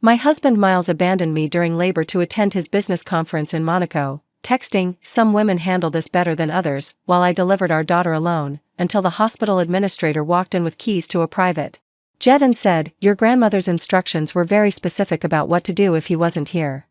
My husband Miles abandoned me during labor to attend his business conference in Monaco, texting, "Some women handle this better than others," while I delivered our daughter alone, until the hospital administrator walked in with keys to a private jet and said, "Your grandmother's instructions were very specific about what to do if he wasn't here."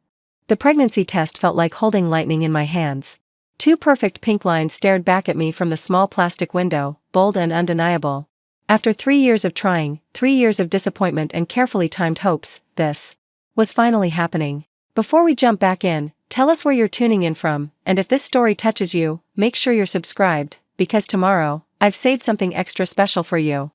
The pregnancy test felt like holding lightning in my hands. Two perfect pink lines stared back at me from the small plastic window, bold and undeniable. After 3 years of trying, 3 years of disappointment and carefully timed hopes, this was finally happening. Before we jump back in, tell us where you're tuning in from, and if this story touches you, make sure you're subscribed, because tomorrow, I've saved something extra special for you.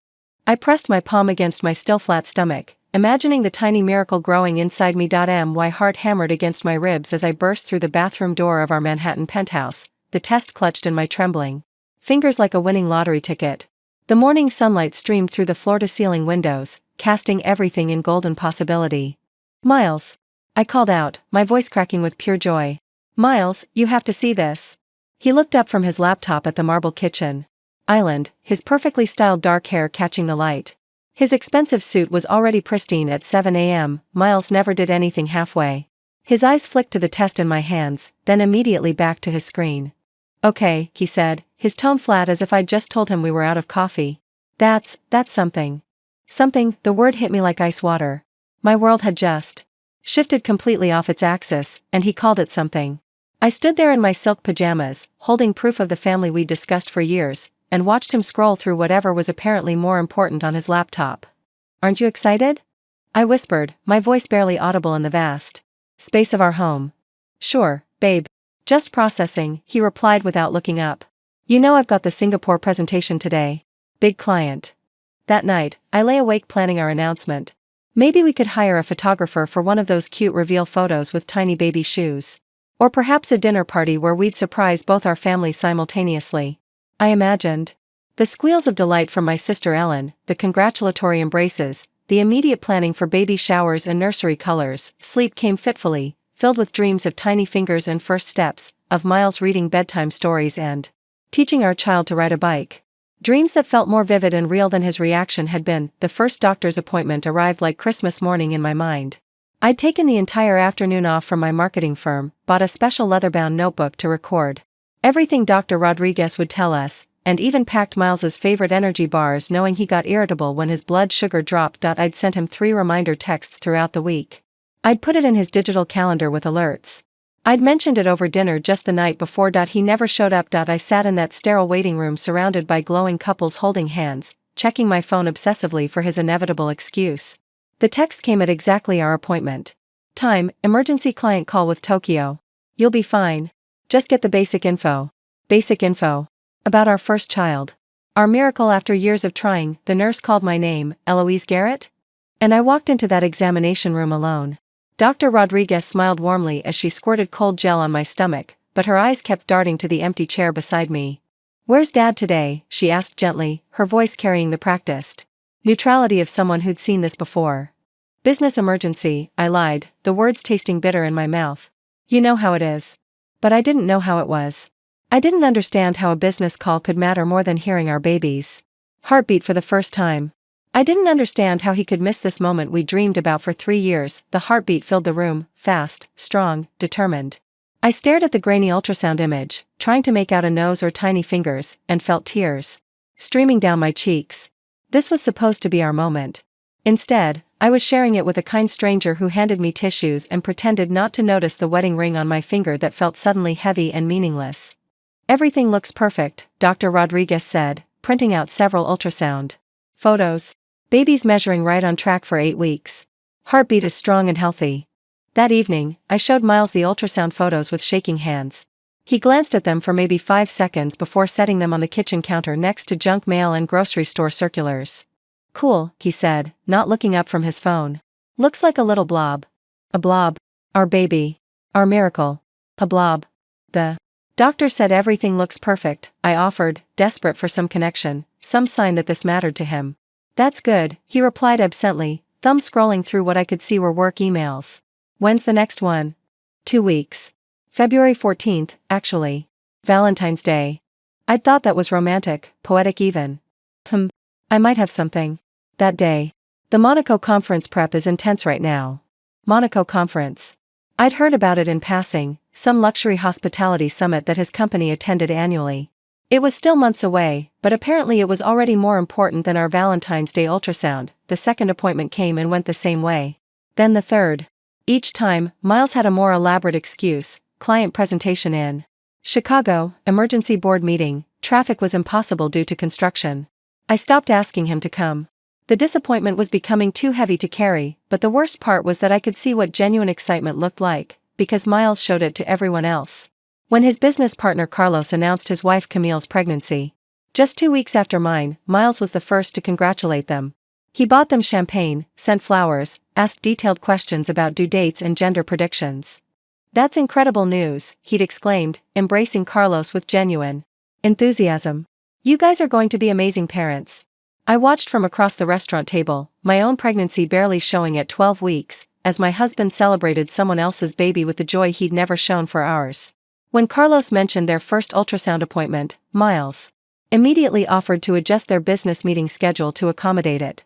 I pressed my palm against my still flat stomach, imagining the tiny miracle growing inside me. My heart hammered against my ribs as I burst through the bathroom door of our Manhattan penthouse, the test clutched in my trembling fingers like a winning lottery ticket. The morning sunlight streamed through the floor-to-ceiling windows, casting everything in golden possibility. "Miles!" I called out, my voice cracking with pure joy. "Miles, you have to see this." He looked up from his laptop at the marble kitchen island, his perfectly styled dark hair catching the light. His expensive suit was already pristine at 7 a.m., Miles never did anything halfway. His eyes flicked to the test in my hands, then immediately back to his screen. "Okay," he said, his tone flat as if I'd just told him we were out of coffee. That's something." Something, the word hit me like ice water. My world had just shifted completely off its axis, and he called it something. I stood there in my silk pajamas, holding proof of the family we'd discussed for years, and watched him scroll through whatever was apparently more important on his laptop. "Aren't you excited?" I whispered, my voice barely audible in the vast space of our home. "Sure, babe. Just processing," he replied without looking up. "You know I've got the Singapore presentation today. Big client." That night, I lay awake planning our announcement. Maybe we could hire a photographer for one of those cute reveal photos with tiny baby shoes. Or perhaps a dinner party where we'd surprise both our families simultaneously. I imagined the squeals of delight from my sister Ellen, the congratulatory embraces, the immediate planning for baby showers and nursery colors. Sleep came fitfully, filled with dreams of tiny fingers and first steps, of Miles reading bedtime stories and teaching our child to ride a bike. Dreams that felt more vivid and real than his reaction had been. The first doctor's appointment arrived like Christmas morning in my mind. I'd taken the entire afternoon off from my marketing firm, bought a special leather-bound notebook to record everything Dr. Rodriguez would tell us, and even packed Miles's favorite energy bars knowing he got irritable when his blood sugar dropped. I'd sent him 3 reminder texts throughout the week. I'd put it in his digital calendar with alerts. I'd mentioned it over dinner just the night before. He never showed up. I sat in that sterile waiting room surrounded by glowing couples holding hands, checking my phone obsessively for his inevitable excuse. The text came at exactly our appointment time: emergency client call with Tokyo. "You'll be fine. Just get the basic info." Basic info. About our first child. Our miracle after years of trying. The nurse called my name, Eloise Garrett. And I walked into that examination room alone. Dr. Rodriguez smiled warmly as she squirted cold gel on my stomach, but her eyes kept darting to the empty chair beside me. "Where's Dad today?" she asked gently, her voice carrying the practiced neutrality of someone who'd seen this before. "Business emergency," I lied, the words tasting bitter in my mouth. "You know how it is." But I didn't know how it was. I didn't understand how a business call could matter more than hearing our baby's heartbeat for the first time. I didn't understand how he could miss this moment we dreamed about for 3 years. The heartbeat filled the room, fast, strong, determined. I stared at the grainy ultrasound image, trying to make out a nose or tiny fingers, and felt tears streaming down my cheeks. This was supposed to be our moment. Instead, I was sharing it with a kind stranger who handed me tissues and pretended not to notice the wedding ring on my finger that felt suddenly heavy and meaningless. "Everything looks perfect," Dr. Rodriguez said, printing out several ultrasound photos. "Baby's measuring right on track for 8 weeks. Heartbeat is strong and healthy." That evening, I showed Miles the ultrasound photos with shaking hands. He glanced at them for maybe 5 seconds before setting them on the kitchen counter next to junk mail and grocery store circulars. "Cool," he said, not looking up from his phone. "Looks like a little blob." "A blob? Our baby. Our miracle. A blob." The doctor said everything looks perfect, I offered, desperate for some connection, some sign that this mattered to him. "That's good," he replied absently, thumb scrolling through what I could see were work emails. "When's the next one?" 2 weeks. February 14th, actually. Valentine's Day. I'd thought that was romantic, poetic even. I might have something that day. The Monaco conference prep is intense right now. Monaco conference. I'd heard about it in passing, some luxury hospitality summit that his company attended annually. It was still months away, but apparently it was already more important than our Valentine's Day ultrasound. The second appointment came and went the same way. Then the third. Each time, Miles had a more elaborate excuse: client presentation in Chicago, emergency board meeting, traffic was impossible due to construction. I stopped asking him to come. The disappointment was becoming too heavy to carry, but the worst part was that I could see what genuine excitement looked like, because Miles showed it to everyone else. When his business partner Carlos announced his wife Camille's pregnancy, just 2 weeks after mine, Miles was the first to congratulate them. He bought them champagne, sent flowers, asked detailed questions about due dates and gender predictions. "That's incredible news," he'd exclaimed, embracing Carlos with genuine enthusiasm. "You guys are going to be amazing parents." I watched from across the restaurant table, my own pregnancy barely showing at 12 weeks, as my husband celebrated someone else's baby with the joy he'd never shown for ours. When Carlos mentioned their first ultrasound appointment, Miles immediately offered to adjust their business meeting schedule to accommodate it.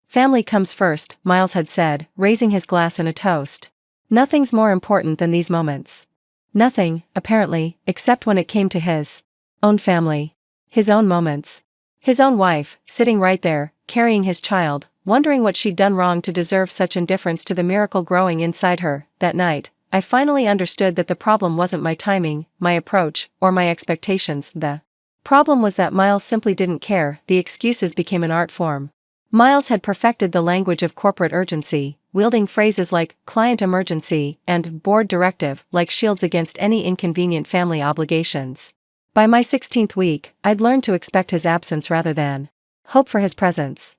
"Family comes first," Miles had said, raising his glass in a toast. Nothing's more important than these moments. Nothing, apparently, except when it came to his own family. His own moments. His own wife, sitting right there, carrying his child, wondering what she'd done wrong to deserve such indifference to the miracle growing inside her. That night, I finally understood that the problem wasn't my timing, my approach, or my expectations. The problem was that Miles simply didn't care. The excuses became an art form. Miles had perfected the language of corporate urgency, wielding phrases like client emergency and board directive like shields against any inconvenient family obligations. By my 16th week, I'd learned to expect his absence rather than hope for his presence.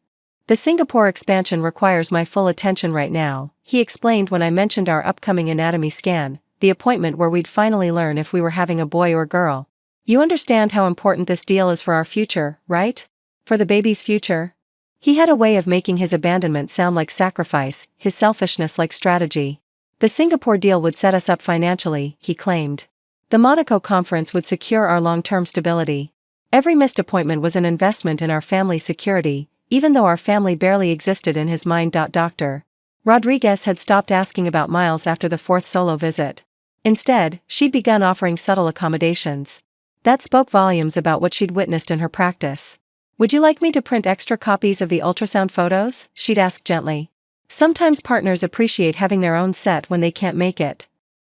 "The Singapore expansion requires my full attention right now," he explained when I mentioned our upcoming anatomy scan, the appointment where we'd finally learn if we were having a boy or girl. "You understand how important this deal is for our future, right? For the baby's future?" He had a way of making his abandonment sound like sacrifice, his selfishness like strategy. "The Singapore deal would set us up financially," he claimed. "The Monaco conference would secure our long-term stability. Every missed appointment was an investment in our family's security, even though our family barely existed in his mind." Dr. Rodriguez had stopped asking about Miles after the fourth solo visit. Instead, she'd begun offering subtle accommodations. That spoke volumes about what she'd witnessed in her practice. "Would you like me to print extra copies of the ultrasound photos?" she'd ask gently. Sometimes partners appreciate having their own set when they can't make it.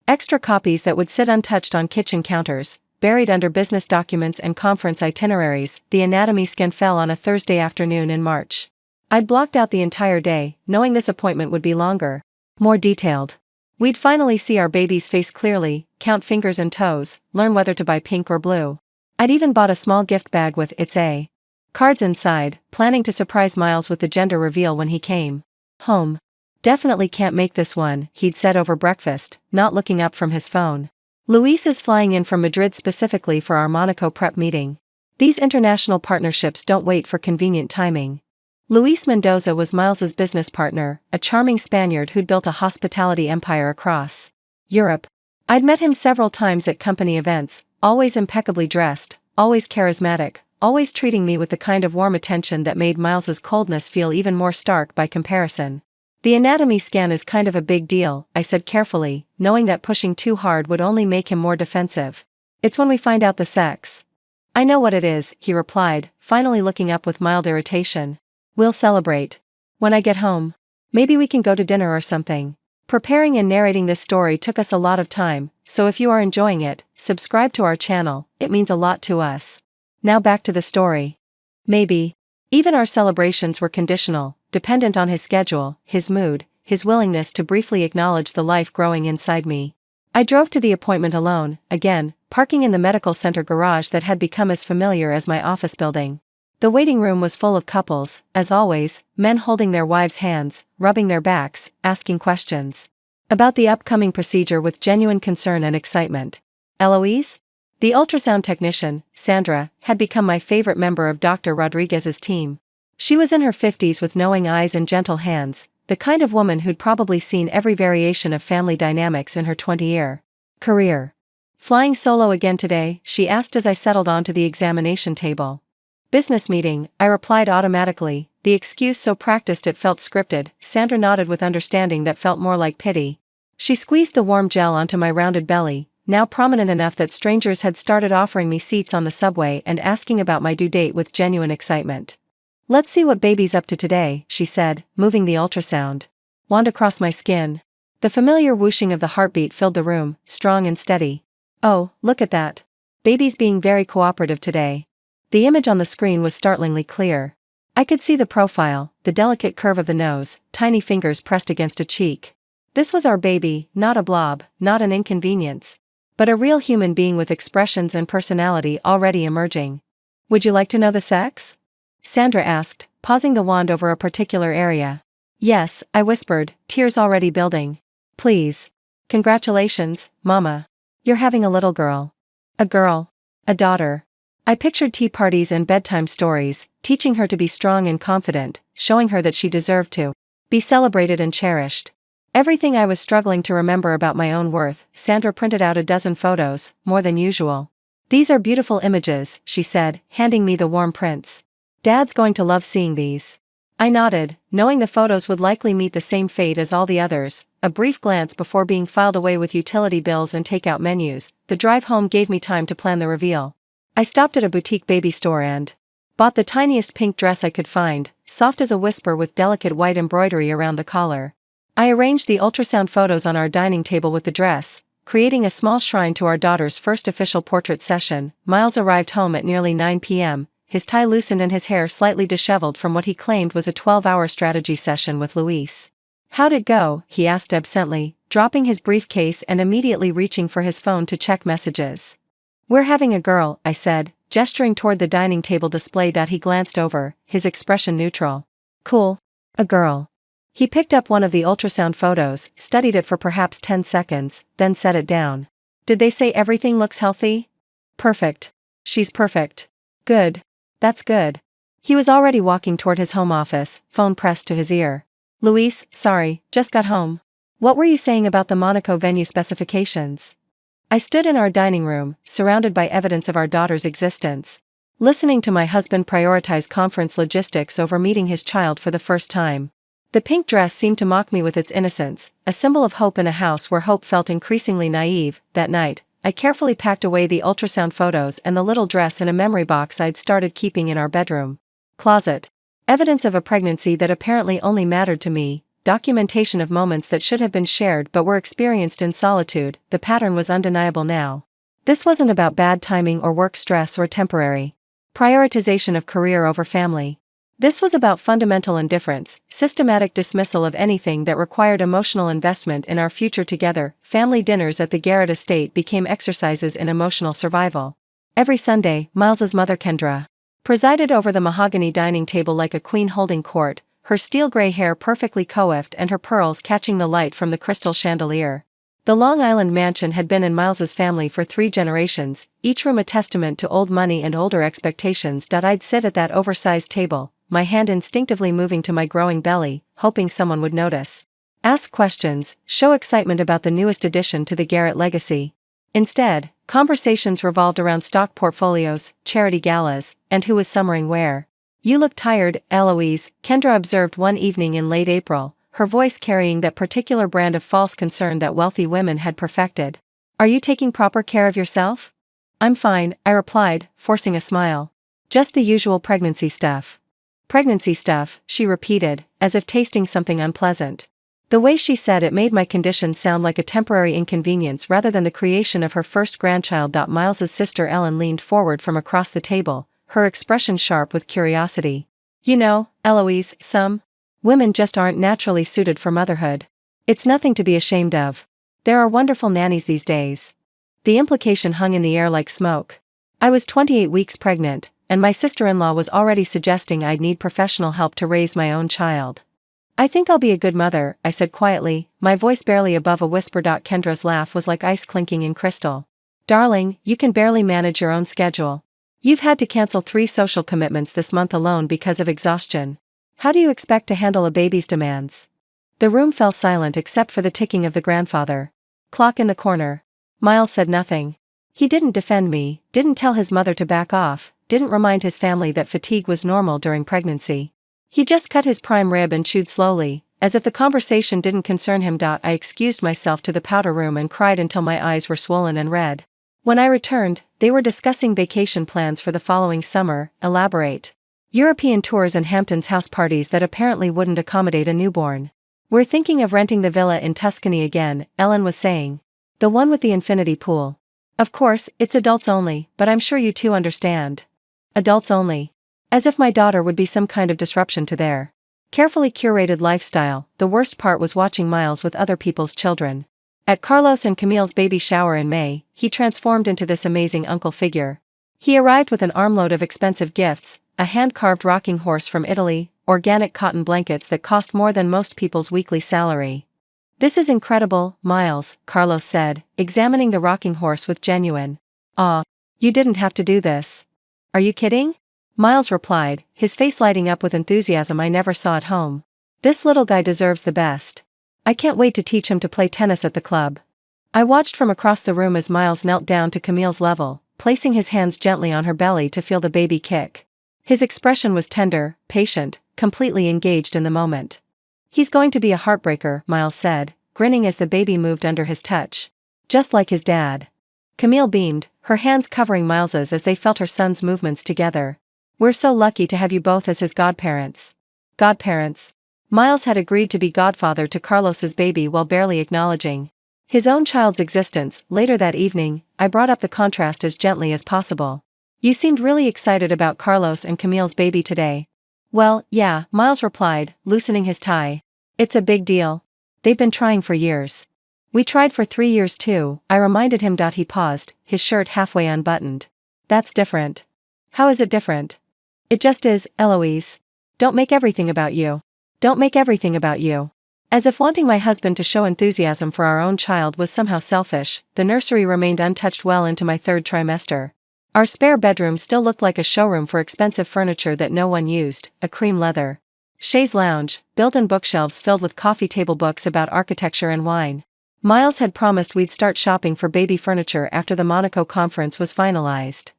Extra copies that would sit untouched on kitchen counters, buried under business documents and conference itineraries. The anatomy scan fell on a Thursday afternoon in March. I'd blocked out the entire day, knowing this appointment would be longer, more detailed. We'd finally see our baby's face clearly, count fingers and toes, learn whether to buy pink or blue. I'd even bought a small gift bag with "It's a" cards inside, planning to surprise Miles with the gender reveal when he came home. "Definitely can't make this one," he'd said over breakfast, not looking up from his phone. "Luis is flying in from Madrid specifically for our Monaco prep meeting. These international partnerships don't wait for convenient timing." Luis Mendoza was Miles's business partner, a charming Spaniard who'd built a hospitality empire across Europe. I'd met him several times at company events, always impeccably dressed, always charismatic, always treating me with the kind of warm attention that made Miles's coldness feel even more stark by comparison. "The anatomy scan is kind of a big deal," I said carefully, knowing that pushing too hard would only make him more defensive. "It's when we find out the sex." "I know what it is," he replied, finally looking up with mild irritation. "We'll celebrate when I get home. Maybe we can go to dinner or something." Preparing and narrating this story took us a lot of time, so if you are enjoying it, subscribe to our channel, it means a lot to us. Now back to the story. Maybe. Even our celebrations were conditional, dependent on his schedule, his mood, his willingness to briefly acknowledge the life growing inside me. I drove to the appointment alone, again, parking in the medical center garage that had become as familiar as my office building. The waiting room was full of couples, as always, men holding their wives' hands, rubbing their backs, asking questions about the upcoming procedure with genuine concern and excitement. Eloise? The ultrasound technician, Sandra, had become my favorite member of Dr. Rodriguez's team. She was in her 50s with knowing eyes and gentle hands, the kind of woman who'd probably seen every variation of family dynamics in her 20-year career. "Flying solo again today?" she asked as I settled onto the examination table. "Business meeting," I replied automatically, the excuse so practiced it felt scripted. Sandra nodded with understanding that felt more like pity. She squeezed the warm gel onto my rounded belly, now prominent enough that strangers had started offering me seats on the subway and asking about my due date with genuine excitement. "Let's see what baby's up to today," she said, moving the ultrasound wand across my skin. The familiar whooshing of the heartbeat filled the room, strong and steady. "Oh, look at that. Baby's being very cooperative today." The image on the screen was startlingly clear. I could see the profile, the delicate curve of the nose, tiny fingers pressed against a cheek. This was our baby, not a blob, not an inconvenience, but a real human being with expressions and personality already emerging. "Would you like to know the sex?" Sandra asked, pausing the wand over a particular area. "Yes," I whispered, tears already building. "Please. Congratulations, Mama. You're having a little girl." "A girl. A daughter." I pictured tea parties and bedtime stories, teaching her to be strong and confident, showing her that she deserved to be celebrated and cherished. Everything I was struggling to remember about my own worth. Sandra printed out a dozen photos, more than usual. "These are beautiful images," she said, handing me the warm prints. "Dad's going to love seeing these." I nodded, knowing the photos would likely meet the same fate as all the others. A brief glance before being filed away with utility bills and takeout menus. The drive home gave me time to plan the reveal. I stopped at a boutique baby store and bought the tiniest pink dress I could find, soft as a whisper with delicate white embroidery around the collar. I arranged the ultrasound photos on our dining table with the dress, creating a small shrine to our daughter's first official portrait session. Miles arrived home at nearly 9 p.m., his tie loosened and his hair slightly disheveled from what he claimed was a 12-hour strategy session with Luis. "How'd it go?" he asked absently, dropping his briefcase and immediately reaching for his phone to check messages. "We're having a girl," I said, gesturing toward the dining table display. He glanced over, his expression neutral. "Cool. A girl." He picked up one of the ultrasound photos, studied it for perhaps 10 seconds, then set it down. "Did they say everything looks healthy?" "Perfect. She's perfect." "Good. That's good." He was already walking toward his home office, phone pressed to his ear. "Luis, sorry, just got home. What were you saying about the Monaco venue specifications?" I stood in our dining room, surrounded by evidence of our daughter's existence, listening to my husband prioritize conference logistics over meeting his child for the first time. The pink dress seemed to mock me with its innocence, a symbol of hope in a house where hope felt increasingly naive. That night, I carefully packed away the ultrasound photos and the little dress in a memory box I'd started keeping in our bedroom closet. Evidence of a pregnancy that apparently only mattered to me, documentation of moments that should have been shared but were experienced in solitude. The pattern was undeniable now. This wasn't about bad timing or work stress or temporary prioritization of career over family. This was about fundamental indifference, systematic dismissal of anything that required emotional investment in our future together. Family dinners at the Garrett estate became exercises in emotional survival. Every Sunday, Miles's mother Kendra presided over the mahogany dining table like a queen holding court, her steel gray hair perfectly coiffed and her pearls catching the light from the crystal chandelier. The Long Island mansion had been in Miles's family for 3 generations, each room a testament to old money and older expectations. I'd sit at that oversized table, my hand instinctively moving to my growing belly, hoping someone would notice, ask questions, show excitement about the newest addition to the Garrett legacy. Instead, conversations revolved around stock portfolios, charity galas, and who was summering where. "You look tired, Eloise," Kendra observed one evening in late April, her voice carrying that particular brand of false concern that wealthy women had perfected. "Are you taking proper care of yourself?" "I'm fine," I replied, forcing a smile. "Just the usual pregnancy stuff." "Pregnancy stuff," she repeated, as if tasting something unpleasant. The way she said it made my condition sound like a temporary inconvenience rather than the creation of her first grandchild. Miles's sister Ellen leaned forward from across the table, her expression sharp with curiosity. "You know, Eloise, some women just aren't naturally suited for motherhood. It's nothing to be ashamed of. There are wonderful nannies these days." The implication hung in the air like smoke. I was 28 weeks pregnant, and my sister-in-law was already suggesting I'd need professional help to raise my own child. "I think I'll be a good mother," I said quietly, my voice barely above a whisper. Kendra's laugh was like ice clinking in crystal. "Darling, you can barely manage your own schedule. You've had to cancel 3 social commitments this month alone because of exhaustion. How do you expect to handle a baby's demands?" The room fell silent except for the ticking of the grandfather clock in the corner. Miles said nothing. He didn't defend me, didn't tell his mother to back off, didn't remind his family that fatigue was normal during pregnancy. He just cut his prime rib and chewed slowly, as if the conversation didn't concern him. I excused myself to the powder room and cried until my eyes were swollen and red. When I returned, they were discussing vacation plans for the following summer. Elaborate. European tours and Hamptons house parties that apparently wouldn't accommodate a newborn. We're thinking of renting the villa in Tuscany again, Ellen was saying. The one with the infinity pool. Of course, it's adults only, but I'm sure you two understand. Adults only. As if my daughter would be some kind of disruption to their carefully curated lifestyle. The worst part was watching Miles with other people's children. At Carlos and Camille's baby shower in May, he transformed into this amazing uncle figure. He arrived with an armload of expensive gifts, a hand-carved rocking horse from Italy, organic cotton blankets that cost more than most people's weekly salary. This is incredible, Miles, Carlos said, examining the rocking horse with genuine awe. You didn't have to do this. Are you kidding? Miles replied, his face lighting up with enthusiasm I never saw at home. This little guy deserves the best. I can't wait to teach him to play tennis at the club. I watched from across the room as Miles knelt down to Camille's level, placing his hands gently on her belly to feel the baby kick. His expression was tender, patient, completely engaged in the moment. He's going to be a heartbreaker, Miles said, grinning as the baby moved under his touch. Just like his dad. Camille beamed, her hands covering Miles's as they felt her son's movements together. We're so lucky to have you both as his godparents. Godparents. Miles had agreed to be godfather to Carlos's baby while barely acknowledging his own child's existence. Later that evening, I brought up the contrast as gently as possible. You seemed really excited about Carlos and Camille's baby today. Well, yeah, Miles replied, loosening his tie. It's a big deal. They've been trying for years. We tried for 3 years too, I reminded him. He paused, his shirt halfway unbuttoned. That's different. How is it different? It just is, Eloise. Don't make everything about you. Don't make everything about you. As if wanting my husband to show enthusiasm for our own child was somehow selfish, the nursery remained untouched well into my 3rd trimester. Our spare bedroom still looked like a showroom for expensive furniture that no one used, a cream leather chaise lounge, built-in bookshelves filled with coffee table books about architecture and wine. Miles had promised we'd start shopping for baby furniture after the Monaco conference was finalized.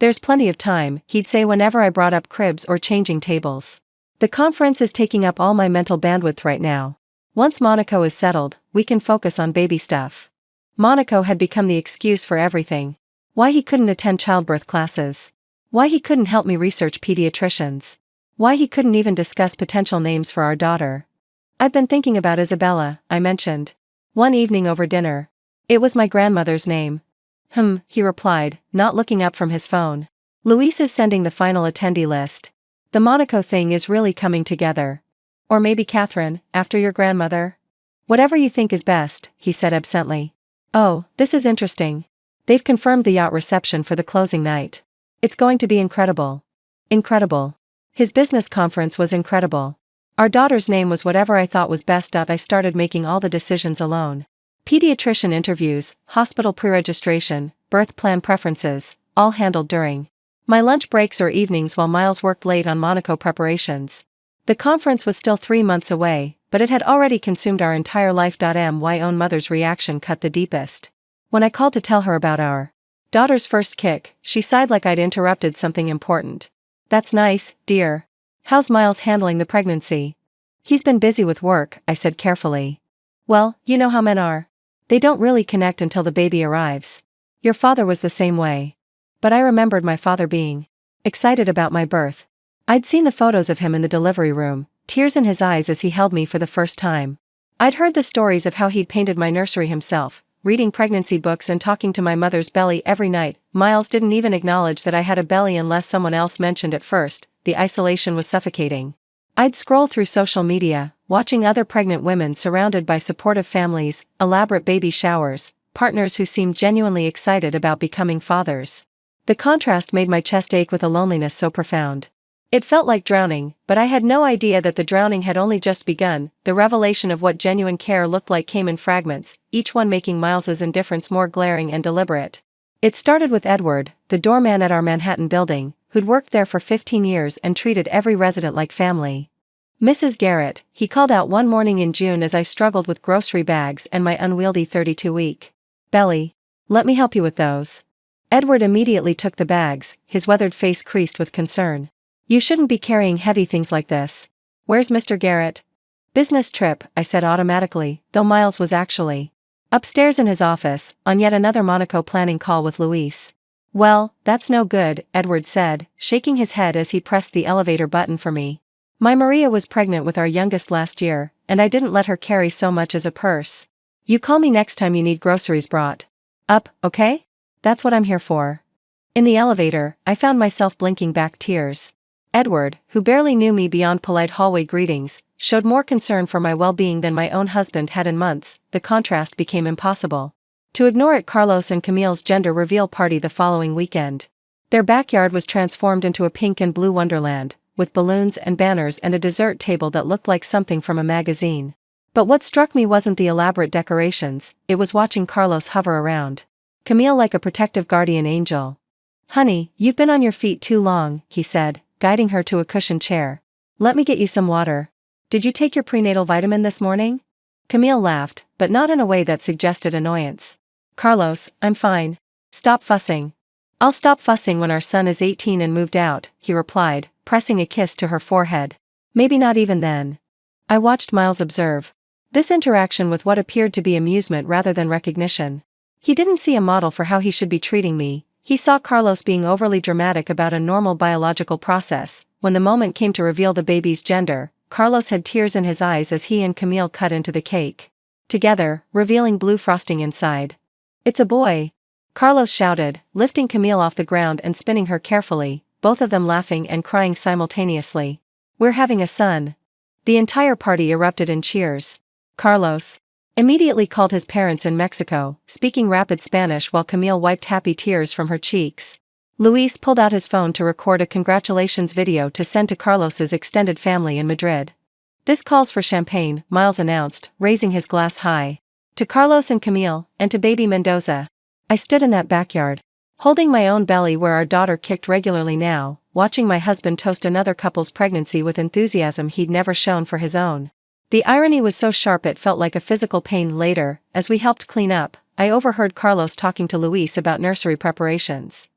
There's plenty of time, he'd say whenever I brought up cribs or changing tables. The conference is taking up all my mental bandwidth right now. Once Monaco is settled, we can focus on baby stuff. Monaco had become the excuse for everything. Why he couldn't attend childbirth classes. Why he couldn't help me research pediatricians. Why he couldn't even discuss potential names for our daughter. I've been thinking about Isabella, I mentioned. One evening over dinner. It was my grandmother's name. He replied, not looking up from his phone. Luis is sending the final attendee list. The Monaco thing is really coming together. Or maybe Catherine, after your grandmother? Whatever you think is best, he said absently. Oh, this is interesting. They've confirmed the yacht reception for the closing night. It's going to be incredible. Incredible. His business conference was incredible. Our daughter's name was whatever I thought was best. I started making all the decisions alone. Pediatrician interviews, hospital pre-registration, birth plan preferences, all handled during my lunch breaks or evenings while Miles worked late on Monaco preparations. The conference was still 3 months away, but it had already consumed our entire life. My own mother's reaction cut the deepest. When I called to tell her about our daughter's first kick, she sighed like I'd interrupted something important. That's nice, dear. How's Miles handling the pregnancy? He's been busy with work, I said carefully. Well, you know how men are. They don't really connect until the baby arrives. Your father was the same way. But I remembered my father being excited about my birth. I'd seen the photos of him in the delivery room, tears in his eyes as he held me for the first time. I'd heard the stories of how he'd painted my nursery himself, reading pregnancy books and talking to my mother's belly every night. Miles didn't even acknowledge that I had a belly unless someone else mentioned it first. The isolation was suffocating. I'd scroll through social media, watching other pregnant women surrounded by supportive families, elaborate baby showers, partners who seemed genuinely excited about becoming fathers. The contrast made my chest ache with a loneliness so profound. It felt like drowning, but I had no idea that the drowning had only just begun. The revelation of what genuine care looked like came in fragments, each one making Miles's indifference more glaring and deliberate. It started with Edward, the doorman at our Manhattan building, who'd worked there for 15 years and treated every resident like family. Mrs. Garrett, he called out one morning in June as I struggled with grocery bags and my unwieldy 32-week belly. Let me help you with those. Edward immediately took the bags, his weathered face creased with concern. You shouldn't be carrying heavy things like this. Where's Mr. Garrett? Business trip, I said automatically, though Miles was actually upstairs in his office, on yet another Monaco planning call with Luis. Well, that's no good, Edward said, shaking his head as he pressed the elevator button for me. My Maria was pregnant with our youngest last year, and I didn't let her carry so much as a purse. You call me next time you need groceries brought up, okay? That's what I'm here for. In the elevator, I found myself blinking back tears. Edward, who barely knew me beyond polite hallway greetings, showed more concern for my well-being than my own husband had in months. The contrast became impossible to ignore at Carlos and Camille's gender reveal party the following weekend. Their backyard was transformed into a pink and blue wonderland, with balloons and banners and a dessert table that looked like something from a magazine. But what struck me wasn't the elaborate decorations, it was watching Carlos hover around Camille like a protective guardian angel. Honey, you've been on your feet too long, he said, guiding her to a cushioned chair. Let me get you some water. Did you take your prenatal vitamin this morning? Camille laughed, but not in a way that suggested annoyance. Carlos, I'm fine. Stop fussing. I'll stop fussing when our son is 18 and moved out, he replied, pressing a kiss to her forehead. Maybe not even then. I watched Miles observe this interaction with what appeared to be amusement rather than recognition. He didn't see a model for how he should be treating me. He saw Carlos being overly dramatic about a normal biological process. When the moment came to reveal the baby's gender, Carlos had tears in his eyes as he and Camille cut into the cake together, revealing blue frosting inside. It's a boy, Carlos shouted, lifting Camille off the ground and spinning her carefully, both of them laughing and crying simultaneously. We're having a son. The entire party erupted in cheers. Carlos immediately called his parents in Mexico, speaking rapid Spanish while Camille wiped happy tears from her cheeks. Luis pulled out his phone to record a congratulations video to send to Carlos's extended family in Madrid. This calls for champagne, Miles announced, raising his glass high. To Carlos and Camille, and to baby Mendoza. I stood in that backyard, holding my own belly where our daughter kicked regularly now, watching my husband toast another couple's pregnancy with enthusiasm he'd never shown for his own. The irony was so sharp it felt like a physical pain. Later, as we helped clean up, I overheard Carlos talking to Luis about nursery preparations.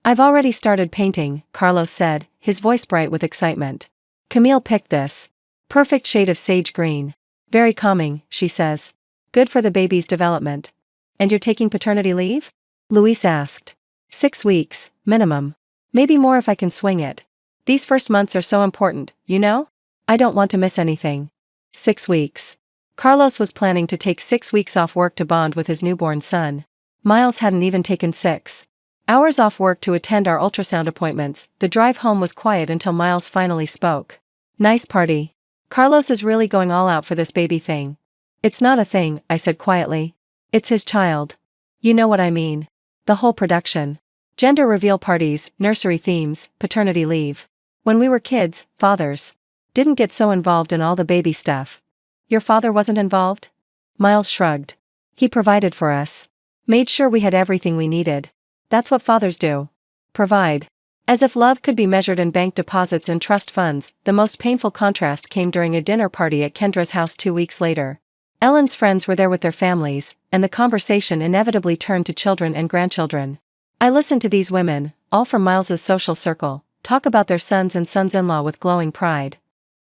I've already started painting, Carlos said, his voice bright with excitement. Camille picked this perfect shade of sage green. Very calming, she says. Good for the baby's development. And you're taking paternity leave? Luis asked. 6 weeks, minimum. Maybe more if I can swing it. These first months are so important, you know? I don't want to miss anything. 6 weeks. Carlos was planning to take 6 weeks off work to bond with his newborn son. Miles hadn't even taken 6 hours off work to attend our ultrasound appointments. The drive home was quiet until Miles finally spoke. Nice party. Carlos is really going all out for this baby thing. It's not a thing, I said quietly. It's his child. You know what I mean. The whole production. Gender reveal parties, nursery themes, paternity leave. When we were kids, fathers didn't get so involved in all the baby stuff. Your father wasn't involved? Miles shrugged. He provided for us. Made sure we had everything we needed. That's what fathers do. Provide. As if love could be measured in bank deposits and trust funds, the most painful contrast came during a dinner party at Kendra's house 2 weeks later. Ellen's friends were there with their families, and the conversation inevitably turned to children and grandchildren. I listened to these women, all from Miles's social circle, talk about their sons and sons-in-law with glowing pride.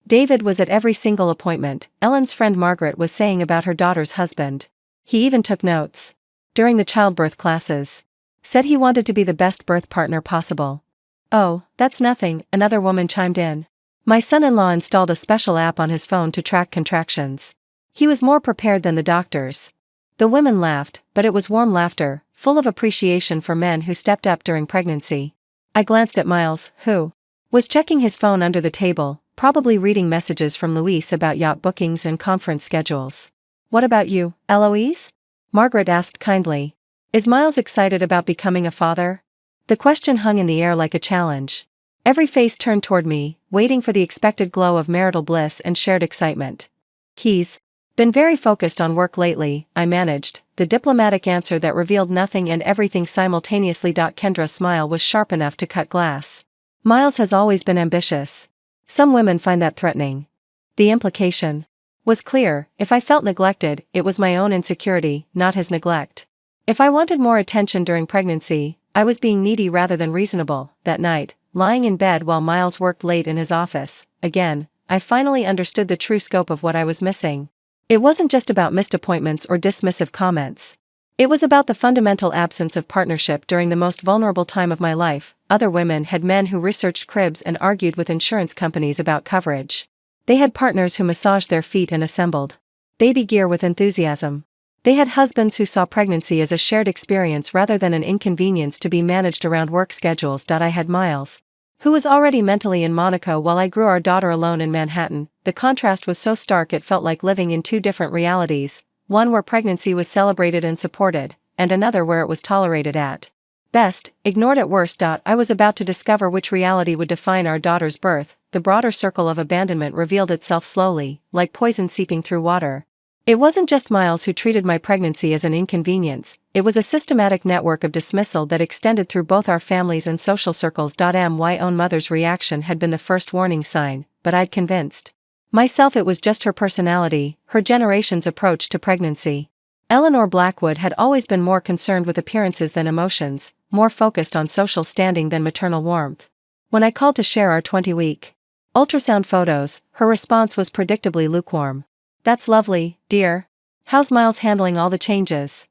David was at every single appointment. Ellen's friend Margaret was saying about her daughter's husband. He even took notes. During the childbirth classes. Said he wanted to be the best birth partner possible. Oh, that's nothing, another woman chimed in. My son-in-law installed a special app on his phone to track contractions. He was more prepared than the doctors. The women laughed, but it was warm laughter, full of appreciation for men who stepped up during pregnancy. I glanced at Miles, who was checking his phone under the table, probably reading messages from Luis about yacht bookings and conference schedules. What about you, Eloise? Margaret asked kindly. Is Miles excited about becoming a father? The question hung in the air like a challenge. Every face turned toward me, waiting for the expected glow of marital bliss and shared excitement. He's been very focused on work lately, I managed, the diplomatic answer that revealed nothing and everything simultaneously. Kendra's smile was sharp enough to cut glass. Miles has always been ambitious. Some women find that threatening. The implication was clear. If I felt neglected, it was my own insecurity, not his neglect. If I wanted more attention during pregnancy, I was being needy rather than reasonable. That night, lying in bed while Miles worked late in his office, again, I finally understood the true scope of what I was missing. It wasn't just about missed appointments or dismissive comments. It was about the fundamental absence of partnership during the most vulnerable time of my life. Other women had men who researched cribs and argued with insurance companies about coverage. They had partners who massaged their feet and assembled baby gear with enthusiasm. They had husbands who saw pregnancy as a shared experience rather than an inconvenience to be managed around work schedules. I had Miles, who was already mentally in Monaco while I grew our daughter alone in Manhattan. The contrast was so stark it felt like living in two different realities, one where pregnancy was celebrated and supported, and another where it was tolerated at best, ignored at worst. I was about to discover which reality would define our daughter's birth. The broader circle of abandonment revealed itself slowly, like poison seeping through water. It wasn't just Miles who treated my pregnancy as an inconvenience, it was a systematic network of dismissal that extended through both our families and social circles. My own mother's reaction had been the first warning sign, but I'd convinced myself it was just her personality, her generation's approach to pregnancy. Eleanor Blackwood had always been more concerned with appearances than emotions, more focused on social standing than maternal warmth. When I called to share our 20-week ultrasound photos, her response was predictably lukewarm. "That's lovely, dear. How's Miles handling all the changes?"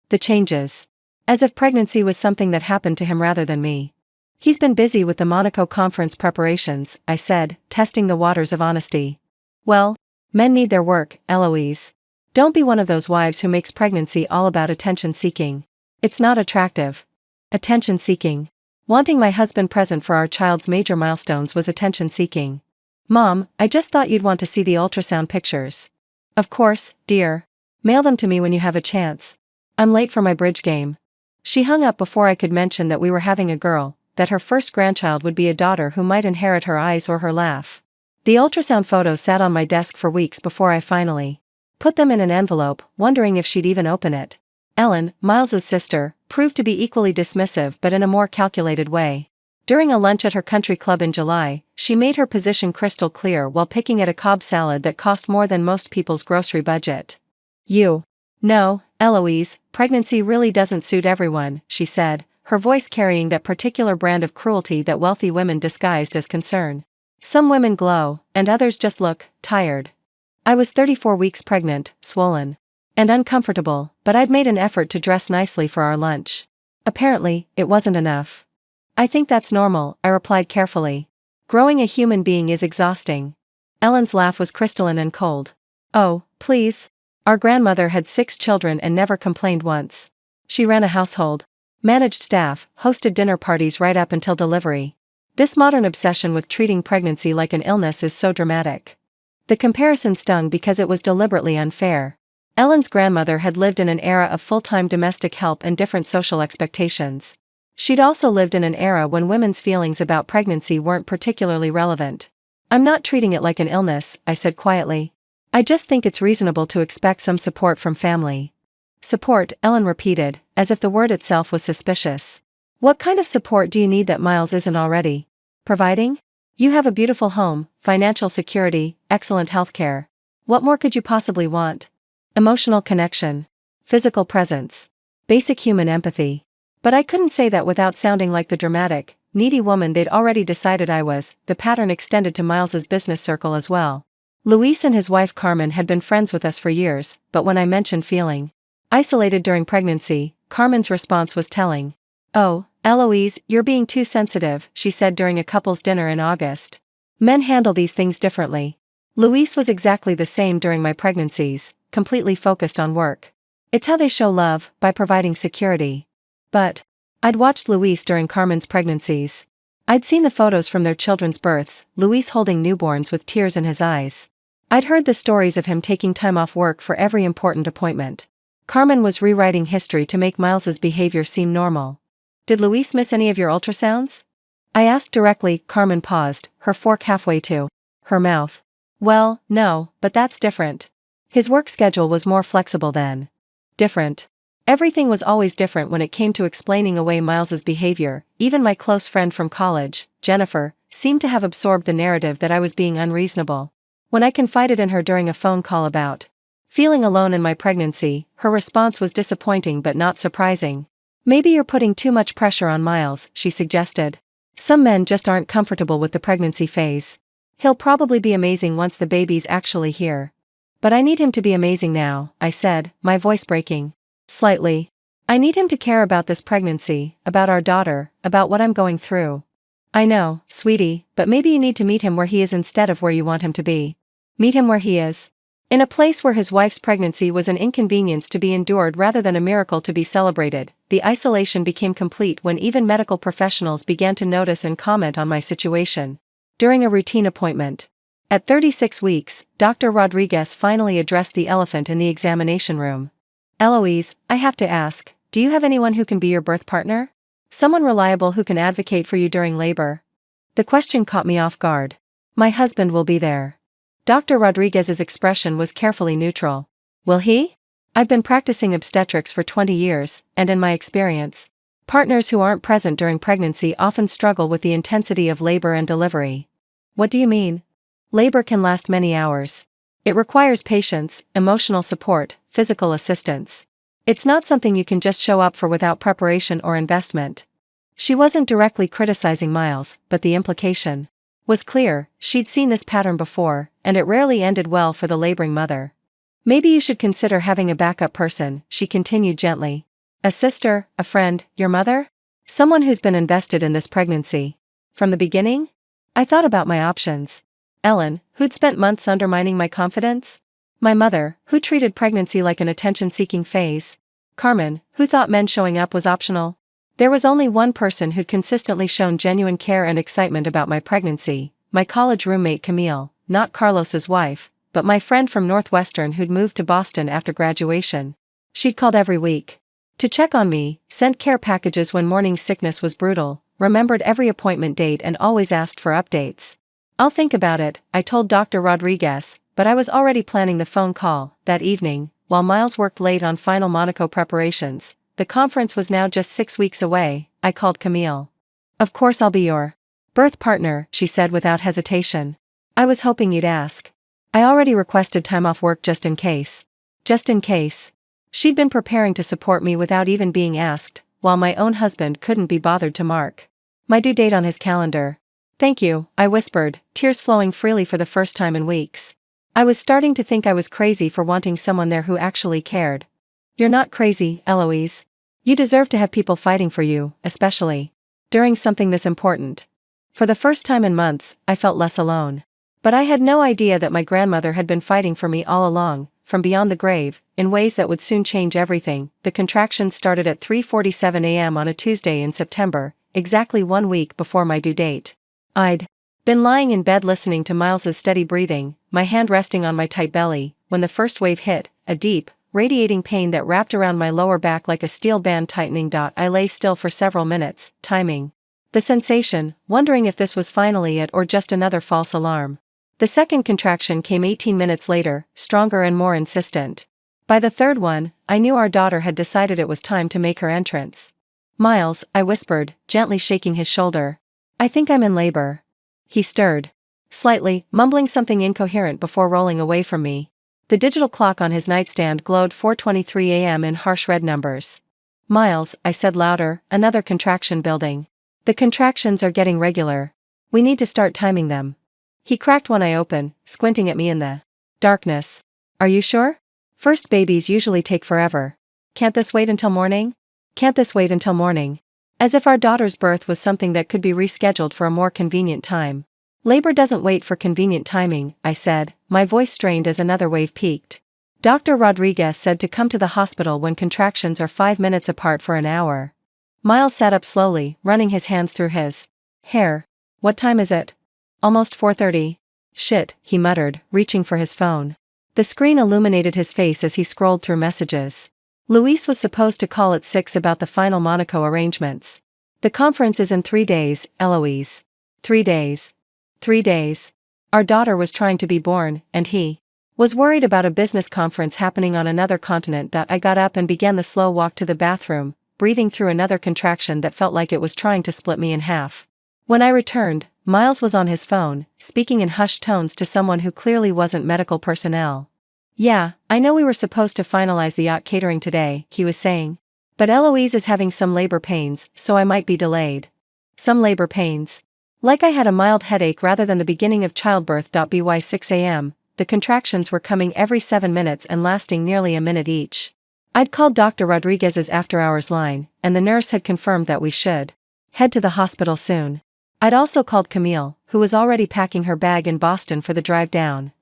The changes. As if pregnancy was something that happened to him rather than me. "He's been busy with the Monaco conference preparations," I said, testing the waters of honesty. "Well, men need their work, Eloise. Don't be one of those wives who makes pregnancy all about attention-seeking. It's not attractive." Attention-seeking. Wanting my husband present for our child's major milestones was attention-seeking. "Mom, I just thought you'd want to see the ultrasound pictures." "Of course, dear. Mail them to me when you have a chance. I'm late for my bridge game." She hung up before I could mention that we were having a girl, that her first grandchild would be a daughter who might inherit her eyes or her laugh. The ultrasound photos sat on my desk for weeks before I finally put them in an envelope, wondering if she'd even open it. Ellen, Miles's sister, proved to be equally dismissive but in a more calculated way. During a lunch at her country club in July, she made her position crystal clear while picking at a Cobb salad that cost more than most people's grocery budget. "You know, Eloise, pregnancy really doesn't suit everyone," she said, her voice carrying that particular brand of cruelty that wealthy women disguised as concern. "Some women glow, and others just look tired." I was 34 weeks pregnant, swollen and uncomfortable, but I'd made an effort to dress nicely for our lunch. Apparently, it wasn't enough. "I think that's normal," I replied carefully. "Growing a human being is exhausting." Ellen's laugh was crystalline and cold. "Oh, please. Our grandmother had 6 children and never complained once. She ran a household, managed staff, hosted dinner parties right up until delivery. This modern obsession with treating pregnancy like an illness is so dramatic." The comparison stung because it was deliberately unfair. Ellen's grandmother had lived in an era of full-time domestic help and different social expectations. She'd also lived in an era when women's feelings about pregnancy weren't particularly relevant. "I'm not treating it like an illness," I said quietly. "I just think it's reasonable to expect some support from family." "Support," Ellen repeated, as if the word itself was suspicious. "What kind of support do you need that Miles isn't already providing? You have a beautiful home, financial security, excellent healthcare. What more could you possibly want?" "Emotional connection. Physical presence. Basic human empathy." But I couldn't say that without sounding like the dramatic, needy woman they'd already decided I was. The pattern extended to Miles's business circle as well. Luis and his wife Carmen had been friends with us for years, but when I mentioned feeling isolated during pregnancy, Carmen's response was telling. "Oh, Eloise, you're being too sensitive," she said during a couple's dinner in August. "Men handle these things differently." Luis was exactly the same during my pregnancies, completely focused on work. "It's how they show love, by providing security." But I'd watched Luis during Carmen's pregnancies. I'd seen the photos from their children's births, Luis holding newborns with tears in his eyes. I'd heard the stories of him taking time off work for every important appointment. Carmen was rewriting history to make Miles's behavior seem normal. "Did Luis miss any of your ultrasounds?" I asked directly. Carmen paused, her fork halfway to her mouth. "Well, no, but that's different. His work schedule was more flexible then." Different. Everything was always different when it came to explaining away Miles's behavior. Even my close friend from college, Jennifer, seemed to have absorbed the narrative that I was being unreasonable. When I confided in her during a phone call about feeling alone in my pregnancy, her response was disappointing but not surprising. "Maybe you're putting too much pressure on Miles," she suggested. "Some men just aren't comfortable with the pregnancy phase." He'll probably be amazing once the baby's actually here. But I need him to be amazing now, I said, my voice breaking slightly. I need him to care about this pregnancy, about our daughter, about what I'm going through. I know, sweetie, but maybe you need to meet him where he is instead of where you want him to be. Meet him where he is. In a place where his wife's pregnancy was an inconvenience to be endured rather than a miracle to be celebrated, the isolation became complete when even medical professionals began to notice and comment on my situation. During a routine appointment. At 36 weeks, Dr. Rodriguez finally addressed the elephant in the examination room. Eloise, I have to ask, do you have anyone who can be your birth partner? Someone reliable who can advocate for you during labor? The question caught me off guard. My husband will be there. Dr. Rodriguez's expression was carefully neutral. Will he? I've been practicing obstetrics for 20 years, and in my experience, partners who aren't present during pregnancy often struggle with the intensity of labor and delivery. What do you mean? Labor can last many hours. It requires patience, emotional support, physical assistance. It's not something you can just show up for without preparation or investment. She wasn't directly criticizing Miles, but the implication was clear. She'd seen this pattern before, and it rarely ended well for the laboring mother. Maybe you should consider having a backup person, she continued gently. A sister, a friend, your mother? Someone who's been invested in this pregnancy. From the beginning? I thought about my options. Ellen, who'd spent months undermining my confidence? My mother, who treated pregnancy like an attention-seeking phase. Carmen, who thought men showing up was optional. There was only one person who'd consistently shown genuine care and excitement about my pregnancy, my college roommate Camille, not Carlos's wife, but my friend from Northwestern who'd moved to Boston after graduation. She'd called every week to check on me, sent care packages when morning sickness was brutal, remembered every appointment date and always asked for updates. I'll think about it, I told Dr. Rodriguez, but I was already planning the phone call. That evening, while Miles worked late on final Monaco preparations, the conference was now just 6 weeks away, I called Camille. Of course I'll be your birth partner, she said without hesitation. I was hoping you'd ask. I already requested time off work just in case. Just in case. She'd been preparing to support me without even being asked, while my own husband couldn't be bothered to mark my due date on his calendar. Thank you, I whispered, tears flowing freely for the first time in weeks. I was starting to think I was crazy for wanting someone there who actually cared. You're not crazy, Eloise. You deserve to have people fighting for you, especially during something this important. For the first time in months, I felt less alone. But I had no idea that my grandmother had been fighting for me all along, from beyond the grave, in ways that would soon change everything. The contractions started at 3:47 a.m. on a Tuesday in September, exactly 1 week before my due date. I'd been lying in bed listening to Miles's steady breathing, my hand resting on my tight belly, when the first wave hit, a deep, radiating pain that wrapped around my lower back like a steel band tightening. I lay still for several minutes, timing the sensation, wondering if this was finally it or just another false alarm. The second contraction came 18 minutes later, stronger and more insistent. By the third one, I knew our daughter had decided it was time to make her entrance. Miles, I whispered, gently shaking his shoulder. I think I'm in labor. He stirred slightly, mumbling something incoherent before rolling away from me. The digital clock on his nightstand glowed 4:23 a.m. in harsh red numbers. Miles, I said louder, another contraction building. The contractions are getting regular. We need to start timing them. He cracked one eye open, squinting at me in the darkness. Are you sure? First babies usually take forever. Can't this wait until morning? Can't this wait until morning? As if our daughter's birth was something that could be rescheduled for a more convenient time. Labor doesn't wait for convenient timing, I said, my voice strained as another wave peaked. Dr. Rodriguez said to come to the hospital when contractions are 5 minutes apart for an hour. Miles sat up slowly, running his hands through his hair. What time is it? Almost 4:30. Shit, he muttered, reaching for his phone. The screen illuminated his face as he scrolled through messages. Luis was supposed to call at 6 about the final Monaco arrangements. The conference is in 3 days, Eloise. 3 days. 3 days. Our daughter was trying to be born, and he was worried about a business conference happening on another continent. I got up and began the slow walk to the bathroom, breathing through another contraction that felt like it was trying to split me in half. When I returned, Miles was on his phone, speaking in hushed tones to someone who clearly wasn't medical personnel. Yeah, I know we were supposed to finalize the yacht catering today, he was saying. But Eloise is having some labor pains, so I might be delayed. Some labor pains. Like I had a mild headache rather than the beginning of childbirth. By 6 a.m., the contractions were coming every 7 minutes and lasting nearly a minute each. I'd called Dr. Rodriguez's after-hours line, and the nurse had confirmed that we should head to the hospital soon. I'd also called Camille, who was already packing her bag in Boston for the drive down.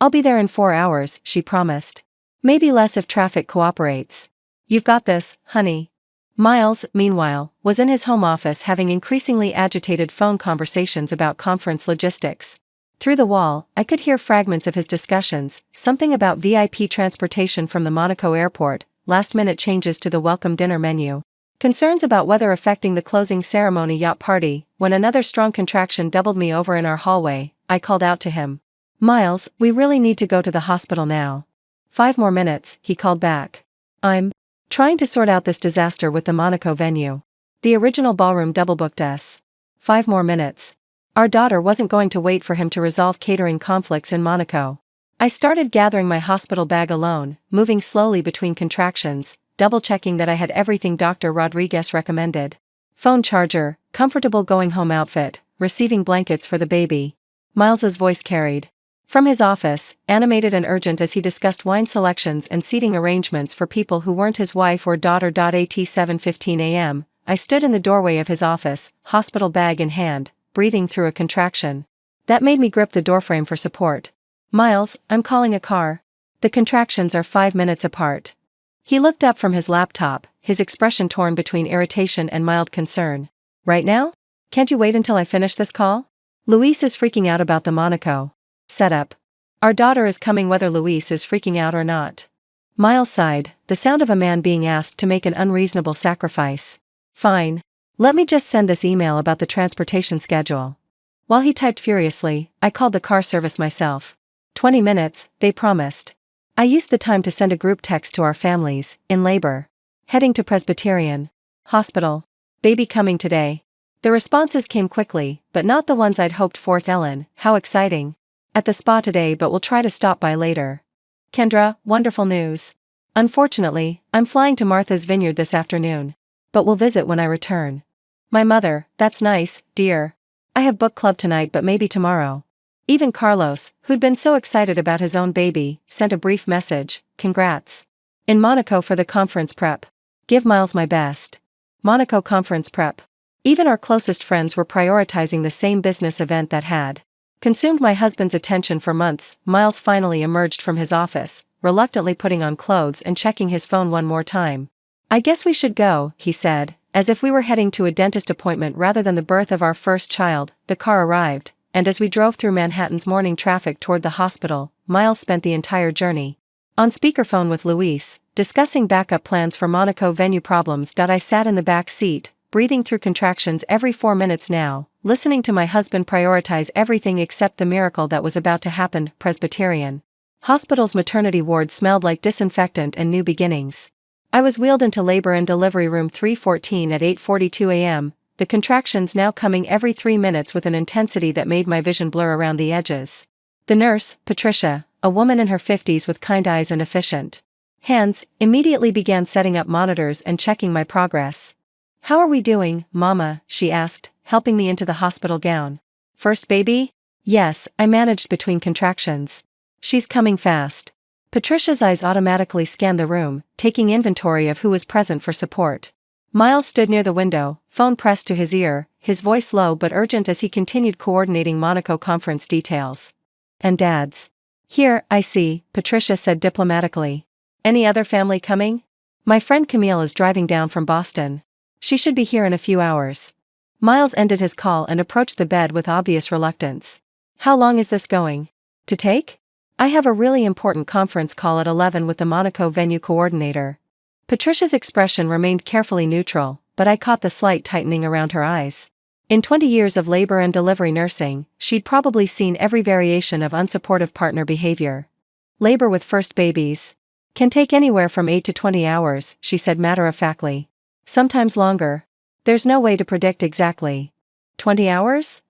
"I'll be there in 4 hours," she promised. "Maybe less if traffic cooperates. You've got this, honey." Miles, meanwhile, was in his home office having increasingly agitated phone conversations about conference logistics. Through the wall, I could hear fragments of his discussions, something about VIP transportation from the Monaco airport, last-minute changes to the welcome dinner menu, concerns about weather affecting the closing ceremony yacht party. When another strong contraction doubled me over in our hallway, I called out to him. "Miles, we really need to go to the hospital now." "5 more minutes," he called back. "I'm trying to sort out this disaster with the Monaco venue. The original ballroom double-booked us." 5 more minutes. Our daughter wasn't going to wait for him to resolve catering conflicts in Monaco. I started gathering my hospital bag alone, moving slowly between contractions, double-checking that I had everything Dr. Rodriguez recommended. Phone charger, comfortable going-home outfit, receiving blankets for the baby. Miles's voice carried from his office, animated and urgent as he discussed wine selections and seating arrangements for people who weren't his wife or daughter. At 7:15 a.m., I stood in the doorway of his office, hospital bag in hand, breathing through a contraction. That made me grip the doorframe for support. "Miles, I'm calling a car. The contractions are 5 minutes apart." He looked up from his laptop, his expression torn between irritation and mild concern. "Right now? Can't you wait until I finish this call? Luis is freaking out about the Monaco setup. Our daughter is coming whether Luis is freaking out or not." Miles sighed, the sound of a man being asked to make an unreasonable sacrifice. "Fine. Let me just send this email about the transportation schedule." While he typed furiously, I called the car service myself. 20 minutes, they promised. I used the time to send a group text to our families, in labor. Heading to Presbyterian Hospital. Baby coming today. The responses came quickly, but not the ones I'd hoped for. "Ellen, how exciting. At the spa today, but we'll try to stop by later." "Kendra, wonderful news. Unfortunately, I'm flying to Martha's Vineyard this afternoon. But we'll visit when I return." "My mother, that's nice, dear. I have book club tonight but maybe tomorrow." Even Carlos, who'd been so excited about his own baby, sent a brief message, "Congrats. In Monaco for the conference prep. Give Miles my best." Monaco conference prep. Even our closest friends were prioritizing the same business event that had consumed my husband's attention for months. Miles finally emerged from his office, reluctantly putting on clothes and checking his phone one more time. "I guess we should go," he said, as if we were heading to a dentist appointment rather than the birth of our first child. The car arrived, and as we drove through Manhattan's morning traffic toward the hospital, Miles spent the entire journey on speakerphone with Luis, discussing backup plans for Monaco venue problems. I sat in the back seat, breathing through contractions every 4 minutes now, listening to my husband prioritize everything except the miracle that was about to happen. Presbyterian Hospital's maternity ward smelled like disinfectant and new beginnings. I was wheeled into labor and delivery room 314 at 8:42 a.m., the contractions now coming every 3 minutes with an intensity that made my vision blur around the edges. The nurse, Patricia, a woman in her 50s with kind eyes and efficient hands, immediately began setting up monitors and checking my progress. "How are we doing, Mama?" she asked, helping me into the hospital gown. "First baby?" "Yes," I managed between contractions. "She's coming fast." Patricia's eyes automatically scanned the room, taking inventory of who was present for support. Miles stood near the window, phone pressed to his ear, his voice low but urgent as he continued coordinating Monaco conference details. "And Dad's here, I see," Patricia said diplomatically. "Any other family coming?" "My friend Camille is driving down from Boston. She should be here in a few hours." Miles ended his call and approached the bed with obvious reluctance. "How long is this going to take?" "I have a really important conference call at 11 with the Monaco venue coordinator." Patricia's expression remained carefully neutral, but I caught the slight tightening around her eyes. In 20 years of labor and delivery nursing, she'd probably seen every variation of unsupportive partner behavior. "Labor with first babies can take anywhere from 8 to 20 hours, she said matter-of-factly. "Sometimes longer. There's no way to predict exactly." 20 hours?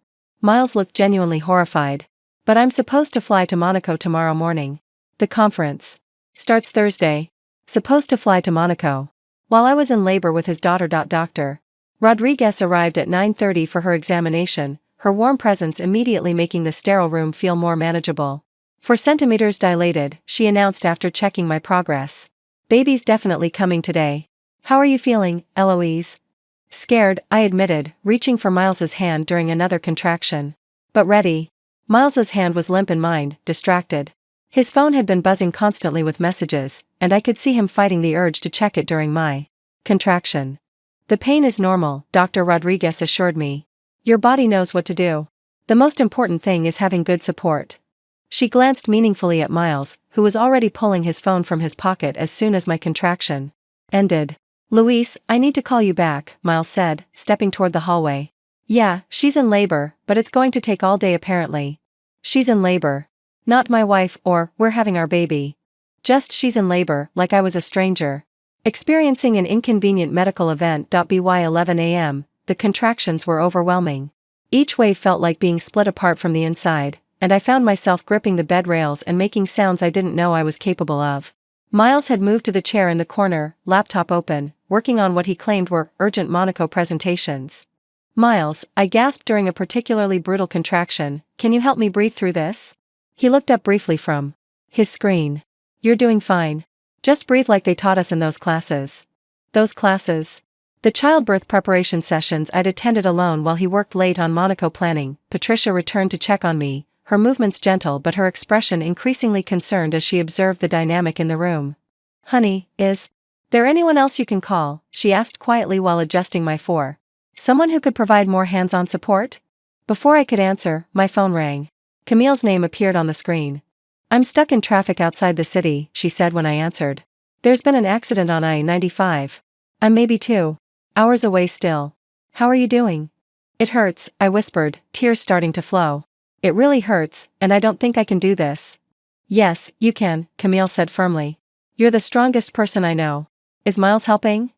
Miles looked genuinely horrified. "But I'm supposed to fly to Monaco tomorrow morning. The conference starts Thursday. Supposed to fly to Monaco." While I was in labor with his daughter. Dr. Rodriguez arrived at 9:30 for her examination, her warm presence immediately making the sterile room feel more manageable. 4 centimeters dilated, she announced after checking my progress. Baby's definitely coming today. How are you feeling, Eloise? Scared, I admitted, reaching for Miles's hand during another contraction. But ready. Miles's hand was limp in mine, distracted. His phone had been buzzing constantly with messages, and I could see him fighting the urge to check it during my contraction. The pain is normal, Dr. Rodriguez assured me. Your body knows what to do. The most important thing is having good support. She glanced meaningfully at Miles, who was already pulling his phone from his pocket as soon as my contraction ended. Luis, I need to call you back, Miles said, stepping toward the hallway. Yeah, she's in labor, but it's going to take all day apparently. She's in labor. Not my wife or, we're having our baby. Just she's in labor, like I was a stranger. Experiencing an inconvenient medical event. By 11 a.m., the contractions were overwhelming. Each wave felt like being split apart from the inside, and I found myself gripping the bed rails and making sounds I didn't know I was capable of. Miles had moved to the chair in the corner, laptop open, working on what he claimed were urgent Monaco presentations. Miles, I gasped during a particularly brutal contraction, can you help me breathe through this? He looked up briefly from his screen. You're doing fine. Just breathe like they taught us in those classes. Those classes? The childbirth preparation sessions I'd attended alone while he worked late on Monaco planning. Patricia returned to check on me, her movements gentle but her expression increasingly concerned as she observed the dynamic in the room. Honey, is there anyone else you can call? She asked quietly while adjusting my for. Someone who could provide more hands-on support? Before I could answer, my phone rang. Camille's name appeared on the screen. I'm stuck in traffic outside the city, she said when I answered. There's been an accident on I-95. I'm maybe 2 hours away still. How are you doing? It hurts, I whispered, tears starting to flow. It really hurts, and I don't think I can do this. Yes, you can, Camille said firmly. You're the strongest person I know. Is Miles helping?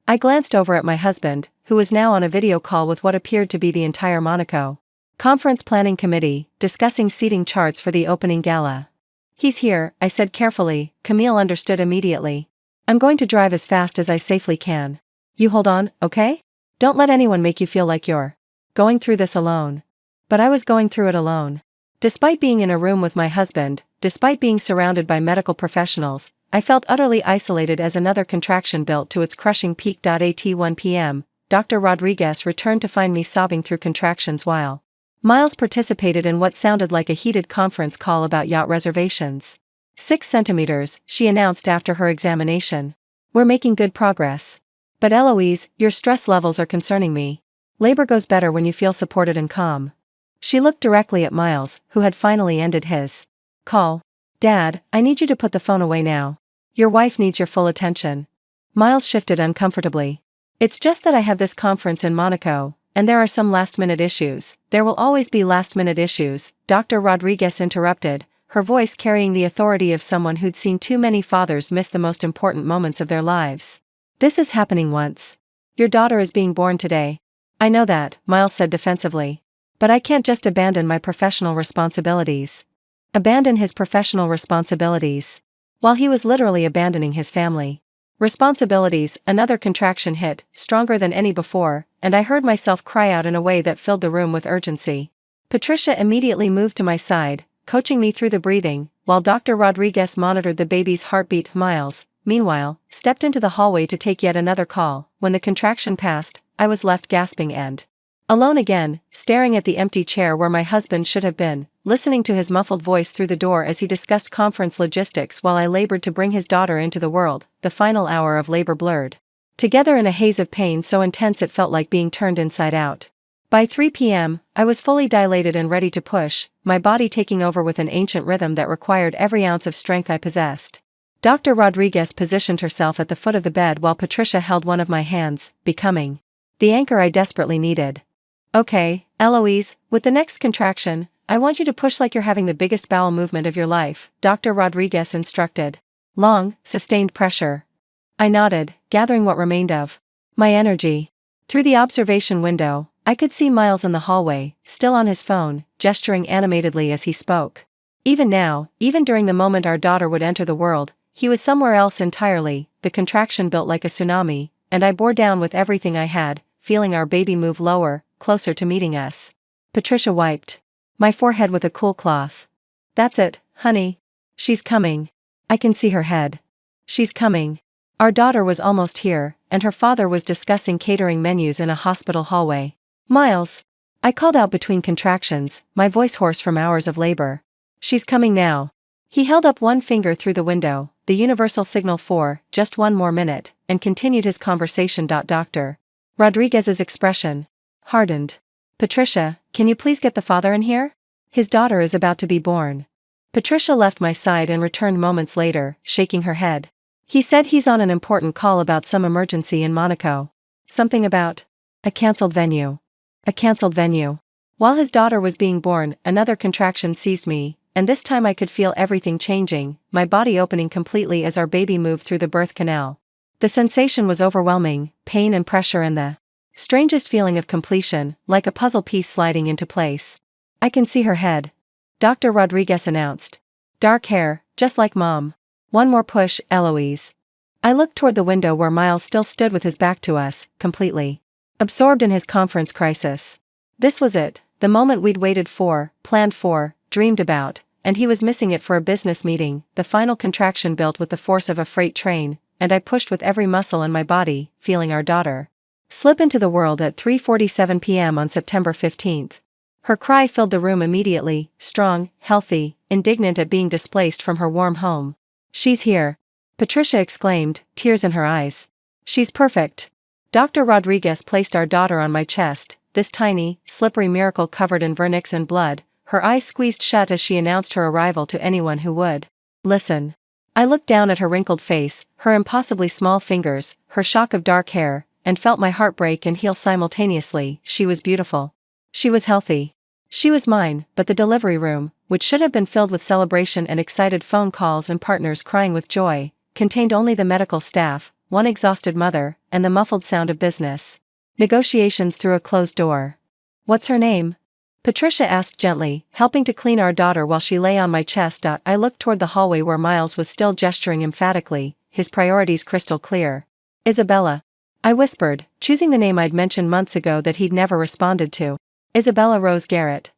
I glanced over at my husband, who was now on a video call with what appeared to be the entire Monaco Conference Planning Committee, discussing seating charts for the opening gala. He's here, I said carefully. Camille understood immediately. I'm going to drive as fast as I safely can. You hold on, okay? Don't let anyone make you feel like you're going through this alone. But I was going through it alone. Despite being in a room with my husband, despite being surrounded by medical professionals, I felt utterly isolated as another contraction built to its crushing peak. At 1 p.m., Dr. Rodriguez returned to find me sobbing through contractions while Miles participated in what sounded like a heated conference call about yacht reservations. 6 centimeters, she announced after her examination. We're making good progress. But Eloise, your stress levels are concerning me. Labor goes better when you feel supported and calm. She looked directly at Miles, who had finally ended his call. Dad, I need you to put the phone away now. Your wife needs your full attention. Miles shifted uncomfortably. It's just that I have this conference in Monaco, and there are some last-minute issues. There will always be last-minute issues, Dr. Rodriguez interrupted, her voice carrying the authority of someone who'd seen too many fathers miss the most important moments of their lives. This is happening once. Your daughter is being born today. I know that, Miles said defensively. But I can't just abandon my professional responsibilities. Abandon his professional responsibilities. While he was literally abandoning his family. Responsibilities. Another contraction hit, stronger than any before, and I heard myself cry out in a way that filled the room with urgency. Patricia immediately moved to my side, coaching me through the breathing, while Dr. Rodriguez monitored the baby's heartbeat. Miles, meanwhile, stepped into the hallway to take yet another call. When the contraction passed, I was left gasping and alone again, staring at the empty chair where my husband should have been, listening to his muffled voice through the door as he discussed conference logistics while I labored to bring his daughter into the world. The final hour of labor blurred together in a haze of pain so intense it felt like being turned inside out. By 3 p.m., I was fully dilated and ready to push, my body taking over with an ancient rhythm that required every ounce of strength I possessed. Dr. Rodriguez positioned herself at the foot of the bed while Patricia held one of my hands, becoming the anchor I desperately needed. Okay, Eloise, with the next contraction, I want you to push like you're having the biggest bowel movement of your life, Dr. Rodriguez instructed. Long, sustained pressure. I nodded, gathering what remained of my energy. Through the observation window, I could see Miles in the hallway, still on his phone, gesturing animatedly as he spoke. Even now, even during the moment our daughter would enter the world, he was somewhere else entirely. The contraction built like a tsunami, and I bore down with everything I had, feeling our baby move lower, closer to meeting us. Patricia wiped my forehead with a cool cloth. That's it, honey. She's coming. I can see her head. She's coming. Our daughter was almost here, and her father was discussing catering menus in a hospital hallway. Miles. I called out between contractions, my voice hoarse from hours of labor. She's coming now. He held up one finger through the window, the universal signal for, just one more minute, and continued his conversation. Dr. Rodriguez's expression hardened. Patricia, can you please get the father in here? His daughter is about to be born. Patricia left my side and returned moments later, shaking her head. He said he's on an important call about some emergency in Monaco. Something about a cancelled venue. A cancelled venue. While his daughter was being born, another contraction seized me, and this time I could feel everything changing, my body opening completely as our baby moved through the birth canal. The sensation was overwhelming, pain and pressure and the strangest feeling of completion, like a puzzle piece sliding into place. I can see her head. Dr. Rodriguez announced. Dark hair, just like Mom. One more push, Eloise. I looked toward the window where Miles still stood with his back to us, completely absorbed in his conference crisis. This was it, the moment we'd waited for, planned for, dreamed about, and he was missing it for a business meeting. The final contraction built with the force of a freight train, and I pushed with every muscle in my body, feeling our daughter slip into the world at 3:47 p.m. on September 15th. Her cry filled the room immediately, strong, healthy, indignant at being displaced from her warm home. She's here. Patricia exclaimed, tears in her eyes. She's perfect. Dr. Rodriguez placed our daughter on my chest, this tiny, slippery miracle covered in vernix and blood, her eyes squeezed shut as she announced her arrival to anyone who would listen. I looked down at her wrinkled face, her impossibly small fingers, her shock of dark hair, and felt my heart break and heal simultaneously. She was beautiful. She was healthy. She was mine, but the delivery room, which should have been filled with celebration and excited phone calls and partners crying with joy, contained only the medical staff, one exhausted mother, and the muffled sound of business negotiations through a closed door. What's her name? Patricia asked gently, helping to clean our daughter while she lay on my chest. I looked toward the hallway where Miles was still gesturing emphatically, his priorities crystal clear. Isabella. I whispered, choosing the name I'd mentioned months ago that he'd never responded to. Isabella Rose Garrett.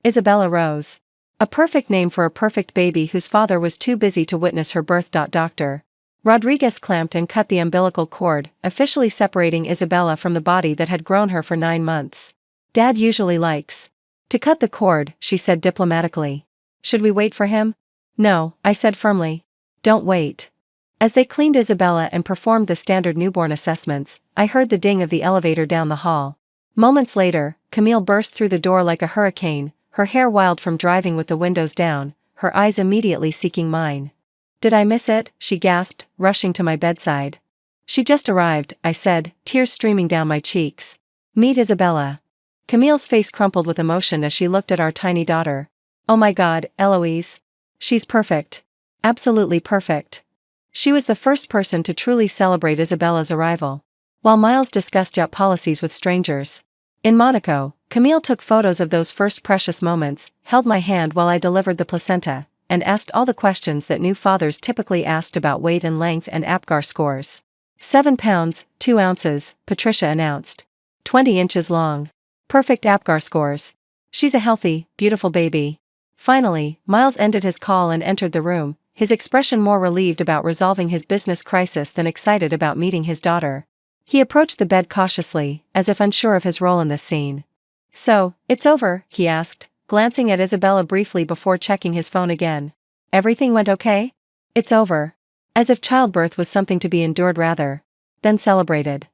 Isabella Rose. A perfect name for a perfect baby whose father was too busy to witness her birth. Dr. Rodriguez clamped and cut the umbilical cord, officially separating Isabella from the body that had grown her for 9 months. Dad usually likes to cut the cord, she said diplomatically. Should we wait for him? No, I said firmly. Don't wait. As they cleaned Isabella and performed the standard newborn assessments, I heard the ding of the elevator down the hall. Moments later, Camille burst through the door like a hurricane, her hair wild from driving with the windows down, her eyes immediately seeking mine. Did I miss it? She gasped, rushing to my bedside. She just arrived, I said, tears streaming down my cheeks. Meet Isabella. Camille's face crumpled with emotion as she looked at our tiny daughter. Oh my God, Eloise. She's perfect. Absolutely perfect. She was the first person to truly celebrate Isabella's arrival. While Miles discussed yacht policies with strangers in Monaco, Camille took photos of those first precious moments, held my hand while I delivered the placenta, and asked all the questions that new fathers typically asked about weight and length and APGAR scores. 7 pounds, 2 ounces, Patricia announced. 20 inches long. Perfect APGAR scores. She's a healthy, beautiful baby. Finally, Miles ended his call and entered the room, his expression more relieved about resolving his business crisis than excited about meeting his daughter. He approached the bed cautiously, as if unsure of his role in this scene. So, it's over, he asked, glancing at Isabella briefly before checking his phone again. Everything went okay? It's over. As if childbirth was something to be endured rather than celebrated.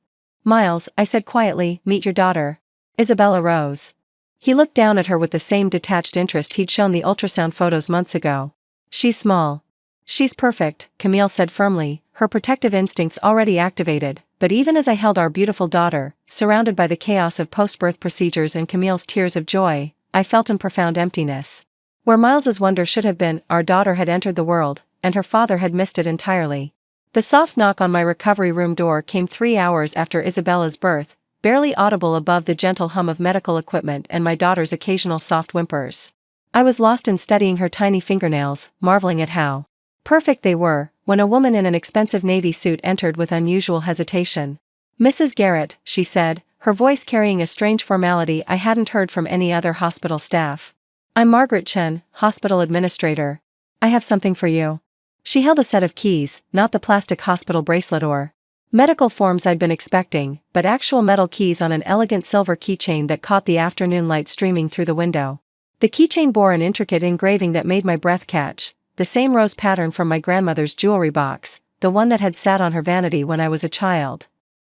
Miles, I said quietly, meet your daughter. Isabella Rose. He looked down at her with the same detached interest he'd shown the ultrasound photos months ago. She's small. She's perfect, Camille said firmly, her protective instincts already activated, but even as I held our beautiful daughter, surrounded by the chaos of post-birth procedures and Camille's tears of joy, I felt a profound emptiness. Where Miles's wonder should have been, our daughter had entered the world, and her father had missed it entirely. The soft knock on my recovery room door came 3 hours after Isabella's birth, barely audible above the gentle hum of medical equipment and my daughter's occasional soft whimpers. I was lost in studying her tiny fingernails, marveling at how perfect they were, when a woman in an expensive navy suit entered with unusual hesitation. Mrs. Garrett, she said, her voice carrying a strange formality I hadn't heard from any other hospital staff. "I'm Margaret Chen, hospital administrator. I have something for you." She held a set of keys, not the plastic hospital bracelet or medical forms I'd been expecting, but actual metal keys on an elegant silver keychain that caught the afternoon light streaming through the window. The keychain bore an intricate engraving that made my breath catch, the same rose pattern from my grandmother's jewelry box, the one that had sat on her vanity when I was a child.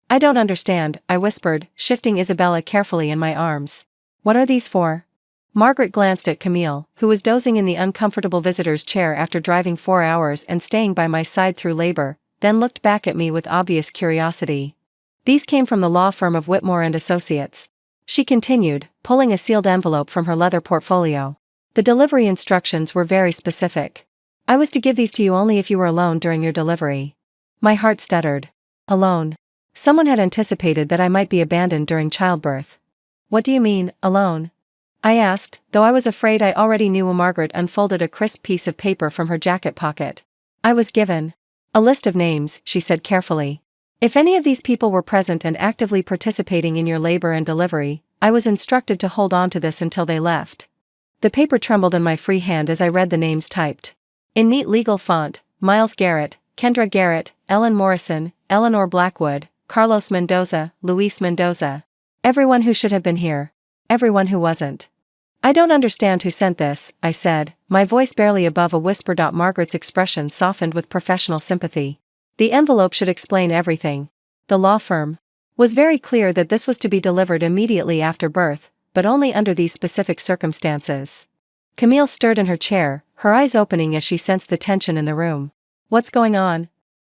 "I don't understand," I whispered, shifting Isabella carefully in my arms. "What are these for?" Margaret glanced at Camille, who was dozing in the uncomfortable visitor's chair after driving 4 hours and staying by my side through labor, then looked back at me with obvious curiosity. "These came from the law firm of Whitmore and Associates," she continued, pulling a sealed envelope from her leather portfolio. "The delivery instructions were very specific. I was to give these to you only if you were alone during your delivery." My heart stuttered. Alone. Someone had anticipated that I might be abandoned during childbirth. "What do you mean, alone?" I asked, though I was afraid I already knew. Margaret unfolded a crisp piece of paper from her jacket pocket. "I was given a list of names," she said carefully. "If any of these people were present and actively participating in your labor and delivery, I was instructed to hold on to this until they left." The paper trembled in my free hand as I read the names typed in neat legal font: Miles Garrett, Kendra Garrett, Ellen Morrison, Eleanor Blackwood, Carlos Mendoza, Luis Mendoza. Everyone who should have been here. Everyone who wasn't. "I don't understand who sent this," I said, my voice barely above a whisper. Margaret's expression softened with professional sympathy. "The envelope should explain everything. The law firm was very clear that this was to be delivered immediately after birth, but only under these specific circumstances." Camille stirred in her chair, her eyes opening as she sensed the tension in the room. "What's going on?"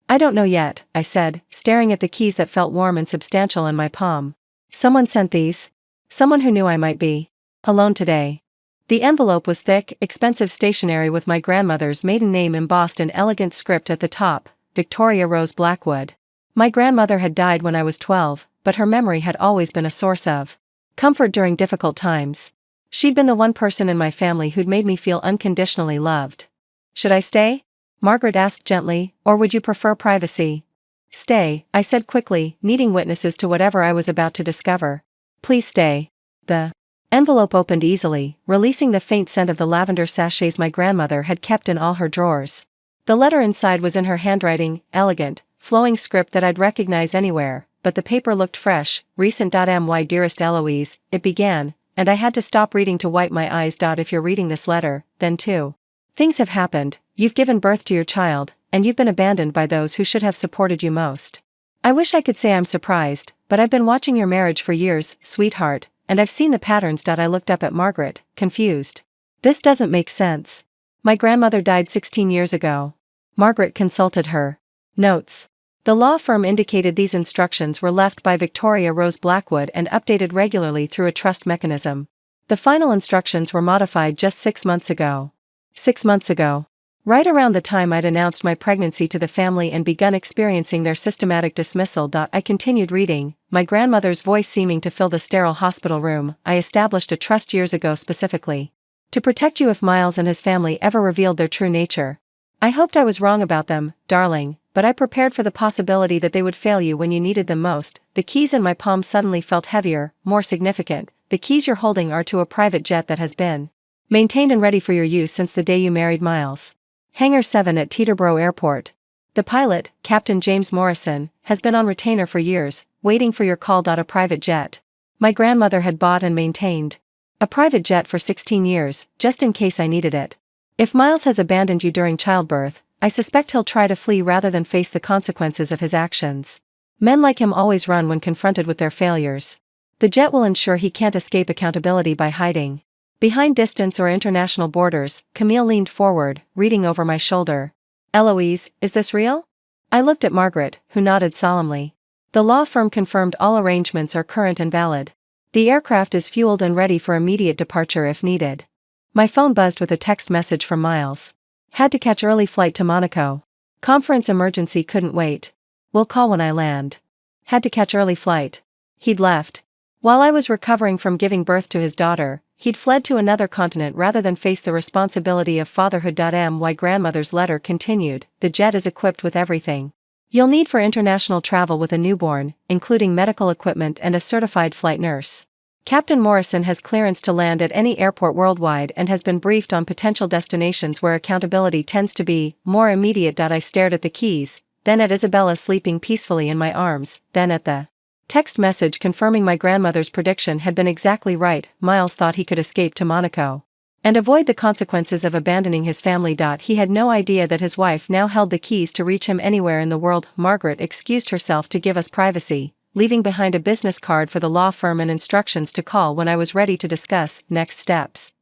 "I don't know yet," I said, staring at the keys that felt warm and substantial in my palm. "Someone sent these. Someone who knew I might be alone today." The envelope was thick, expensive stationery with my grandmother's maiden name embossed in elegant script at the top, Victoria Rose Blackwood. My grandmother had died when I was 12, but her memory had always been a source of comfort during difficult times. She'd been the one person in my family who'd made me feel unconditionally loved. "Should I stay?" Margaret asked gently, "or would you prefer privacy?" "Stay," I said quickly, needing witnesses to whatever I was about to discover. "Please stay." The envelope opened easily, releasing the faint scent of the lavender sachets my grandmother had kept in all her drawers. The letter inside was in her handwriting, elegant, flowing script that I'd recognize anywhere, but the paper looked fresh. "Recent. My dearest Eloise," it began, and I had to stop reading to wipe my eyes. "If you're reading this letter, then too things have happened. You've given birth to your child, and you've been abandoned by those who should have supported you most. I wish I could say I'm surprised, but I've been watching your marriage for years, sweetheart, and I've seen the patterns." I looked up at Margaret, confused. "This doesn't make sense. My grandmother died 16 years ago." Margaret consulted her notes. The law firm indicated these instructions were left by Victoria Rose Blackwood and updated regularly through a trust mechanism. The final instructions were modified just 6 months ago. 6 months ago. Right around the time I'd announced my pregnancy to the family and begun experiencing their systematic dismissal. I continued reading, my grandmother's voice seeming to fill the sterile hospital room. "I established a trust years ago specifically to protect you if Miles and his family ever revealed their true nature. I hoped I was wrong about them, darling, but I prepared for the possibility that they would fail you when you needed them most." The keys in my palm suddenly felt heavier, more significant. "The keys you're holding are to a private jet that has been maintained and ready for your use since the day you married Miles. Hangar 7 at Teterboro Airport. The pilot, Captain James Morrison, has been on retainer for years, waiting for your call. A private jet my grandmother had bought and maintained. A private jet for 16 years, just in case I needed it. If Miles has abandoned you during childbirth, I suspect he'll try to flee rather than face the consequences of his actions. Men like him always run when confronted with their failures. The jet will ensure he can't escape accountability by hiding behind distance or international borders." Camille leaned forward, reading over my shoulder. "Eloise, is this real?" I looked at Margaret, who nodded solemnly. "The law firm confirmed all arrangements are current and valid. The aircraft is fueled and ready for immediate departure if needed." My phone buzzed with a text message from Miles. "Had to catch early flight to Monaco. Conference emergency, couldn't wait. Will call when I land." Had to catch early flight. He'd left. While I was recovering from giving birth to his daughter, he'd fled to another continent rather than face the responsibility of fatherhood. My grandmother's letter continued, "The jet is equipped with everything You'll need for international travel with a newborn, including medical equipment and a certified flight nurse. Captain Morrison has clearance to land at any airport worldwide and has been briefed on potential destinations where accountability tends to be more immediate. I stared at the keys, then at Isabella sleeping peacefully in my arms, then at the text message confirming my grandmother's prediction had been exactly right. Miles thought he could escape to Monaco and avoid the consequences of abandoning his family. He had no idea that his wife now held the keys to reach him anywhere in the world. Margaret excused herself to give us privacy, leaving behind a business card for the law firm and instructions to call when I was ready to discuss next steps.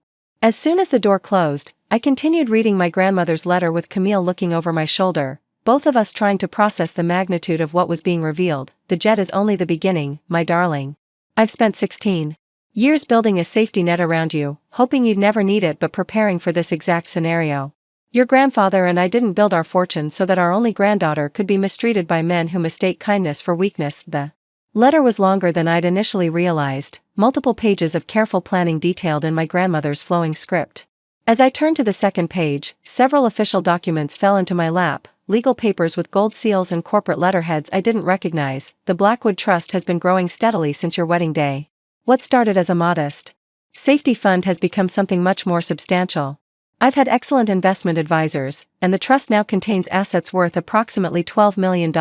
As soon as the door closed, I continued reading my grandmother's letter with Camille looking over my shoulder, both of us trying to process the magnitude of what was being revealed. The jet is only the beginning, my darling. I've spent 16 years building a safety net around you, hoping you'd never need it but preparing for this exact scenario. Your grandfather and I didn't build our fortune so that our only granddaughter could be mistreated by men who mistake kindness for weakness. The letter was longer than I'd initially realized, multiple pages of careful planning detailed in my grandmother's flowing script. As I turned to the second page, several official documents fell into my lap, legal papers with gold seals and corporate letterheads I didn't recognize. The Blackwood Trust has been growing steadily since your wedding day. What started as a modest safety fund has become something much more substantial. I've had excellent investment advisors, and the trust now contains assets worth approximately $12 million,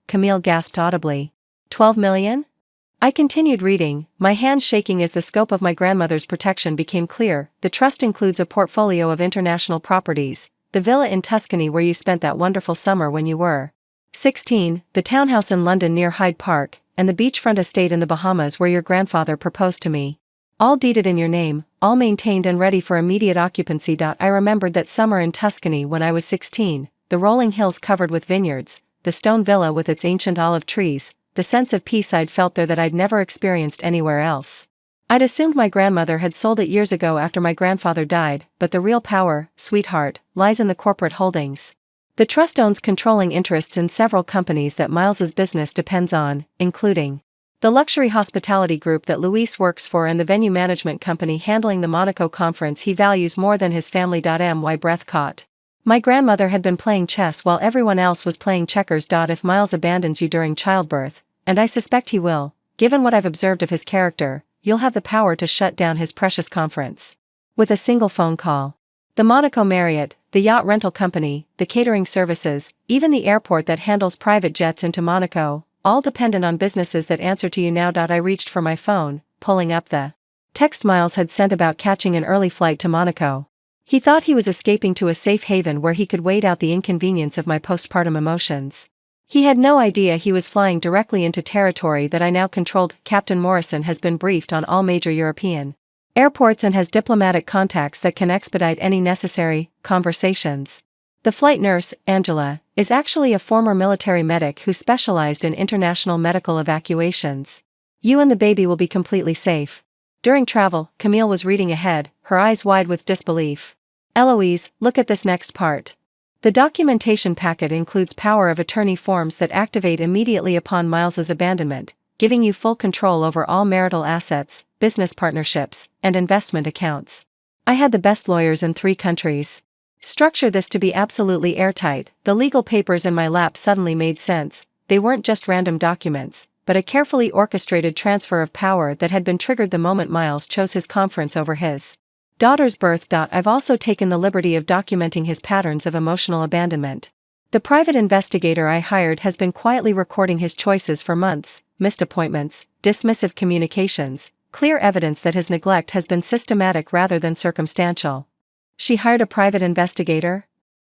Camille gasped audibly. 12 million? I continued reading, my hands shaking as the scope of my grandmother's protection became clear. The trust includes a portfolio of international properties, the villa in Tuscany where you spent that wonderful summer when you were 16, the townhouse in London near Hyde Park, and the beachfront estate in the Bahamas where your grandfather proposed to me. All deeded in your name, all maintained and ready for immediate occupancy. I remembered that summer in Tuscany when I was 16, the rolling hills covered with vineyards, the stone villa with its ancient olive trees, the sense of peace I'd felt there that I'd never experienced anywhere else. I'd assumed my grandmother had sold it years ago after my grandfather died, but the real power, sweetheart, lies in the corporate holdings. The trust owns controlling interests in several companies that Miles's business depends on, including the luxury hospitality group that Luis works for and the venue management company handling the Monaco conference he values more than his family. My breath caught. My grandmother had been playing chess while everyone else was playing checkers. If Miles abandons you during childbirth, and I suspect he will, given what I've observed of his character, you'll have the power to shut down his precious conference with a single phone call. The Monaco Marriott, the yacht rental company, the catering services, even the airport that handles private jets into Monaco, all dependent on businesses that answer to you now. I reached for my phone, pulling up the text Miles had sent about catching an early flight to Monaco. He thought he was escaping to a safe haven where he could wait out the inconvenience of my postpartum emotions. He had no idea he was flying directly into territory that I now controlled. Captain Morrison has been briefed on all major European airports and has diplomatic contacts that can expedite any necessary conversations. The flight nurse, Angela, is actually a former military medic who specialized in international medical evacuations. You and the baby will be completely safe. During travel, Camille was reading ahead, her eyes wide with disbelief. Eloise, look at this next part. The documentation packet includes power of attorney forms that activate immediately upon Miles's abandonment, giving you full control over all marital assets, business partnerships, and investment accounts. I had the best lawyers in 3 countries. Structure this to be absolutely airtight. The legal papers in my lap suddenly made sense. They weren't just random documents, but a carefully orchestrated transfer of power that had been triggered the moment Miles chose his conference over his daughter's birth. I've also taken the liberty of documenting his patterns of emotional abandonment. The private investigator I hired has been quietly recording his choices for months: missed appointments, dismissive communications, clear evidence that his neglect has been systematic rather than circumstantial. She hired a private investigator?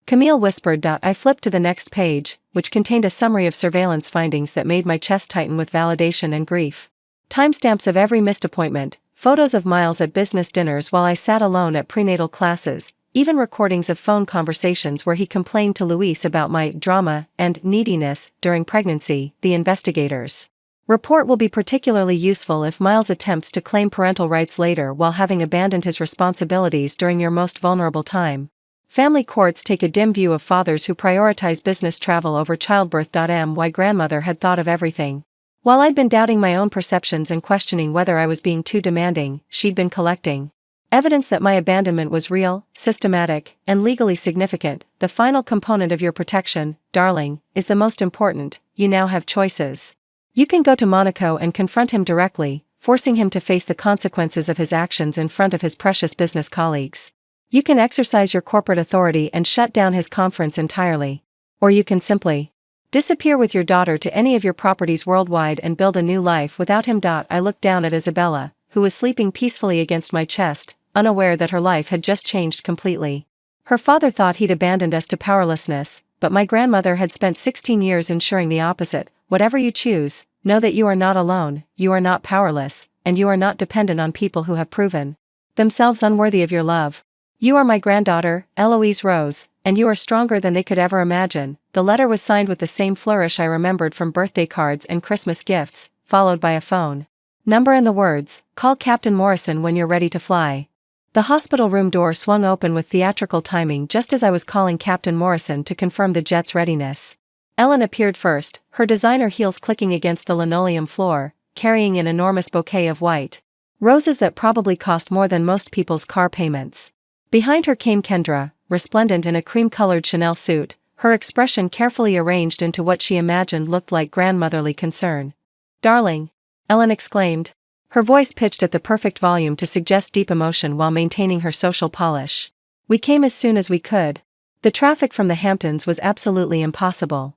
Camille whispered. I flipped to the next page, which contained a summary of surveillance findings that made my chest tighten with validation and grief. Timestamps of every missed appointment, photos of Miles at business dinners while I sat alone at prenatal classes, even recordings of phone conversations where he complained to Luis about my drama and neediness during pregnancy. The investigators' report will be particularly useful if Miles attempts to claim parental rights later while having abandoned his responsibilities during your most vulnerable time. Family courts take a dim view of fathers who prioritize business travel over childbirth. My grandmother had thought of everything. While I'd been doubting my own perceptions and questioning whether I was being too demanding, she'd been collecting Evidence that my abandonment was real, systematic, and legally significant. The final component of your protection, darling, is the most important. You now have choices. You can go to Monaco and confront him directly, forcing him to face the consequences of his actions in front of his precious business colleagues. You can exercise your corporate authority and shut down his conference entirely. Or you can simply disappear with your daughter to any of your properties worldwide and build a new life without him. I looked down at Isabella, who was sleeping peacefully against my chest, unaware that her life had just changed completely. Her father thought he'd abandoned us to powerlessness, but my grandmother had spent 16 years ensuring the opposite. Whatever you choose, know that you are not alone, you are not powerless, and you are not dependent on people who have proven themselves unworthy of your love. You are my granddaughter, Eloise Rose, and you are stronger than they could ever imagine. The letter was signed with the same flourish I remembered from birthday cards and Christmas gifts, followed by a phone number and the words, "Call Captain Morrison when you're ready to fly." The hospital room door swung open with theatrical timing just as I was calling Captain Morrison to confirm the jet's readiness. Ellen appeared first, her designer heels clicking against the linoleum floor, carrying an enormous bouquet of white roses that probably cost more than most people's car payments. Behind her came Kendra, resplendent in a cream-colored Chanel suit, her expression carefully arranged into what she imagined looked like grandmotherly concern. "Darling," Ellen exclaimed, her voice pitched at the perfect volume to suggest deep emotion while maintaining her social polish. "We came as soon as we could. The traffic from the Hamptons was absolutely impossible."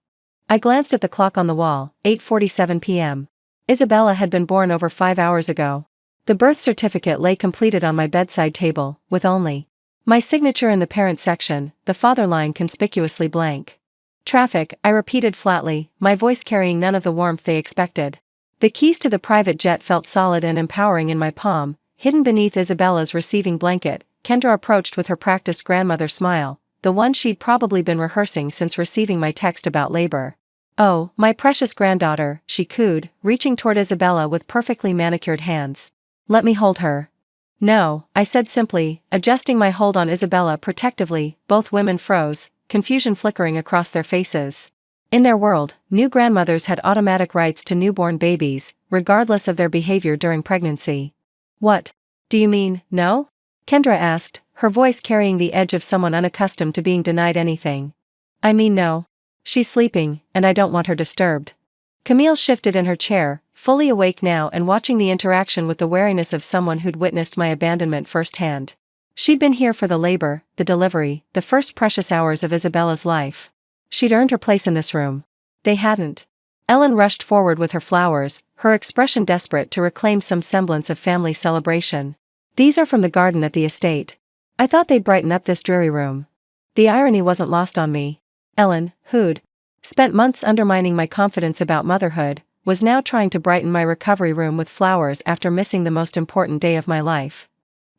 I glanced at the clock on the wall, 8:47 p.m. Isabella had been born over 5 hours ago. The birth certificate lay completed on my bedside table, with only my signature in the parent section, the father line conspicuously blank. "Traffic," I repeated flatly, my voice carrying none of the warmth they expected. The keys to the private jet felt solid and empowering in my palm, hidden beneath Isabella's receiving blanket. Kendra approached with her practiced grandmother smile, the one she'd probably been rehearsing since receiving my text about labor. "Oh, my precious granddaughter," she cooed, reaching toward Isabella with perfectly manicured hands. "Let me hold her." "No," I said simply, adjusting my hold on Isabella protectively. Both women froze, confusion flickering across their faces. In their world, new grandmothers had automatic rights to newborn babies, regardless of their behavior during pregnancy. "What do you mean, no?" Kendra asked, her voice carrying the edge of someone unaccustomed to being denied anything. "I mean no. She's sleeping, and I don't want her disturbed." Camille shifted in her chair, fully awake now and watching the interaction with the wariness of someone who'd witnessed my abandonment firsthand. She'd been here for the labor, the delivery, the first precious hours of Isabella's life. She'd earned her place in this room. They hadn't. Ellen rushed forward with her flowers, her expression desperate to reclaim some semblance of family celebration. "These are from the garden at the estate. I thought they'd brighten up this dreary room." The irony wasn't lost on me. Ellen, who'd spent months undermining my confidence about motherhood, was now trying to brighten my recovery room with flowers after missing the most important day of my life.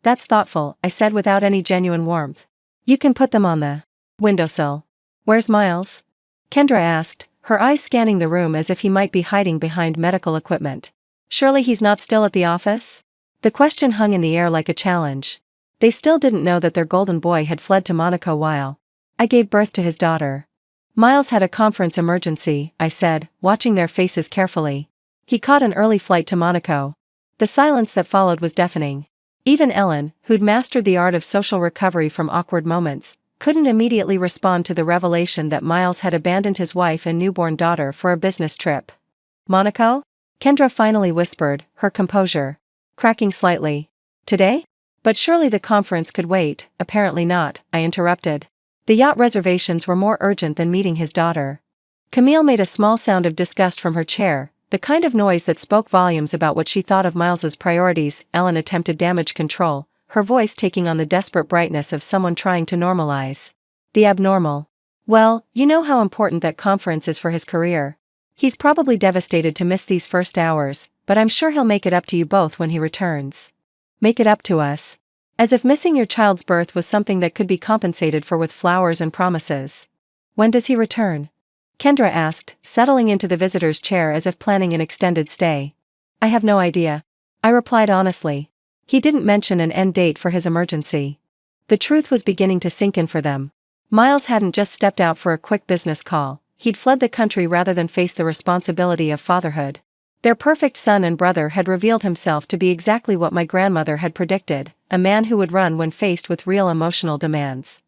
"That's thoughtful," I said without any genuine warmth. "You can put them on the windowsill." "Where's Miles?" Kendra asked, her eyes scanning the room as if he might be hiding behind medical equipment. "Surely he's not still at the office?" The question hung in the air like a challenge. They still didn't know that their golden boy had fled to Monaco while I gave birth to his daughter. "Miles had a conference emergency," I said, watching their faces carefully. "He caught an early flight to Monaco." The silence that followed was deafening. Even Ellen, who'd mastered the art of social recovery from awkward moments, couldn't immediately respond to the revelation that Miles had abandoned his wife and newborn daughter for a business trip. "Monaco?" Kendra finally whispered, her composure cracking slightly. "Today? But surely the conference could wait." "Apparently not," I interrupted. "The yacht reservations were more urgent than meeting his daughter." Camille made a small sound of disgust from her chair, the kind of noise that spoke volumes about what she thought of Miles's priorities. Ellen attempted damage control, her voice taking on the desperate brightness of someone trying to normalize the abnormal. "Well, you know how important that conference is for his career. He's probably devastated to miss these first hours, but I'm sure he'll make it up to you both when he returns." "Make it up to us?" As if missing your child's birth was something that could be compensated for with flowers and promises. "When does he return?" Kendra asked, settling into the visitor's chair as if planning an extended stay. "I have no idea," I replied honestly. He didn't mention an end date for his emergency. The truth was beginning to sink in for them. Miles hadn't just stepped out for a quick business call, he'd fled the country rather than face the responsibility of fatherhood. Their perfect son and brother had revealed himself to be exactly what my grandmother had predicted, a man who would run when faced with real emotional demands.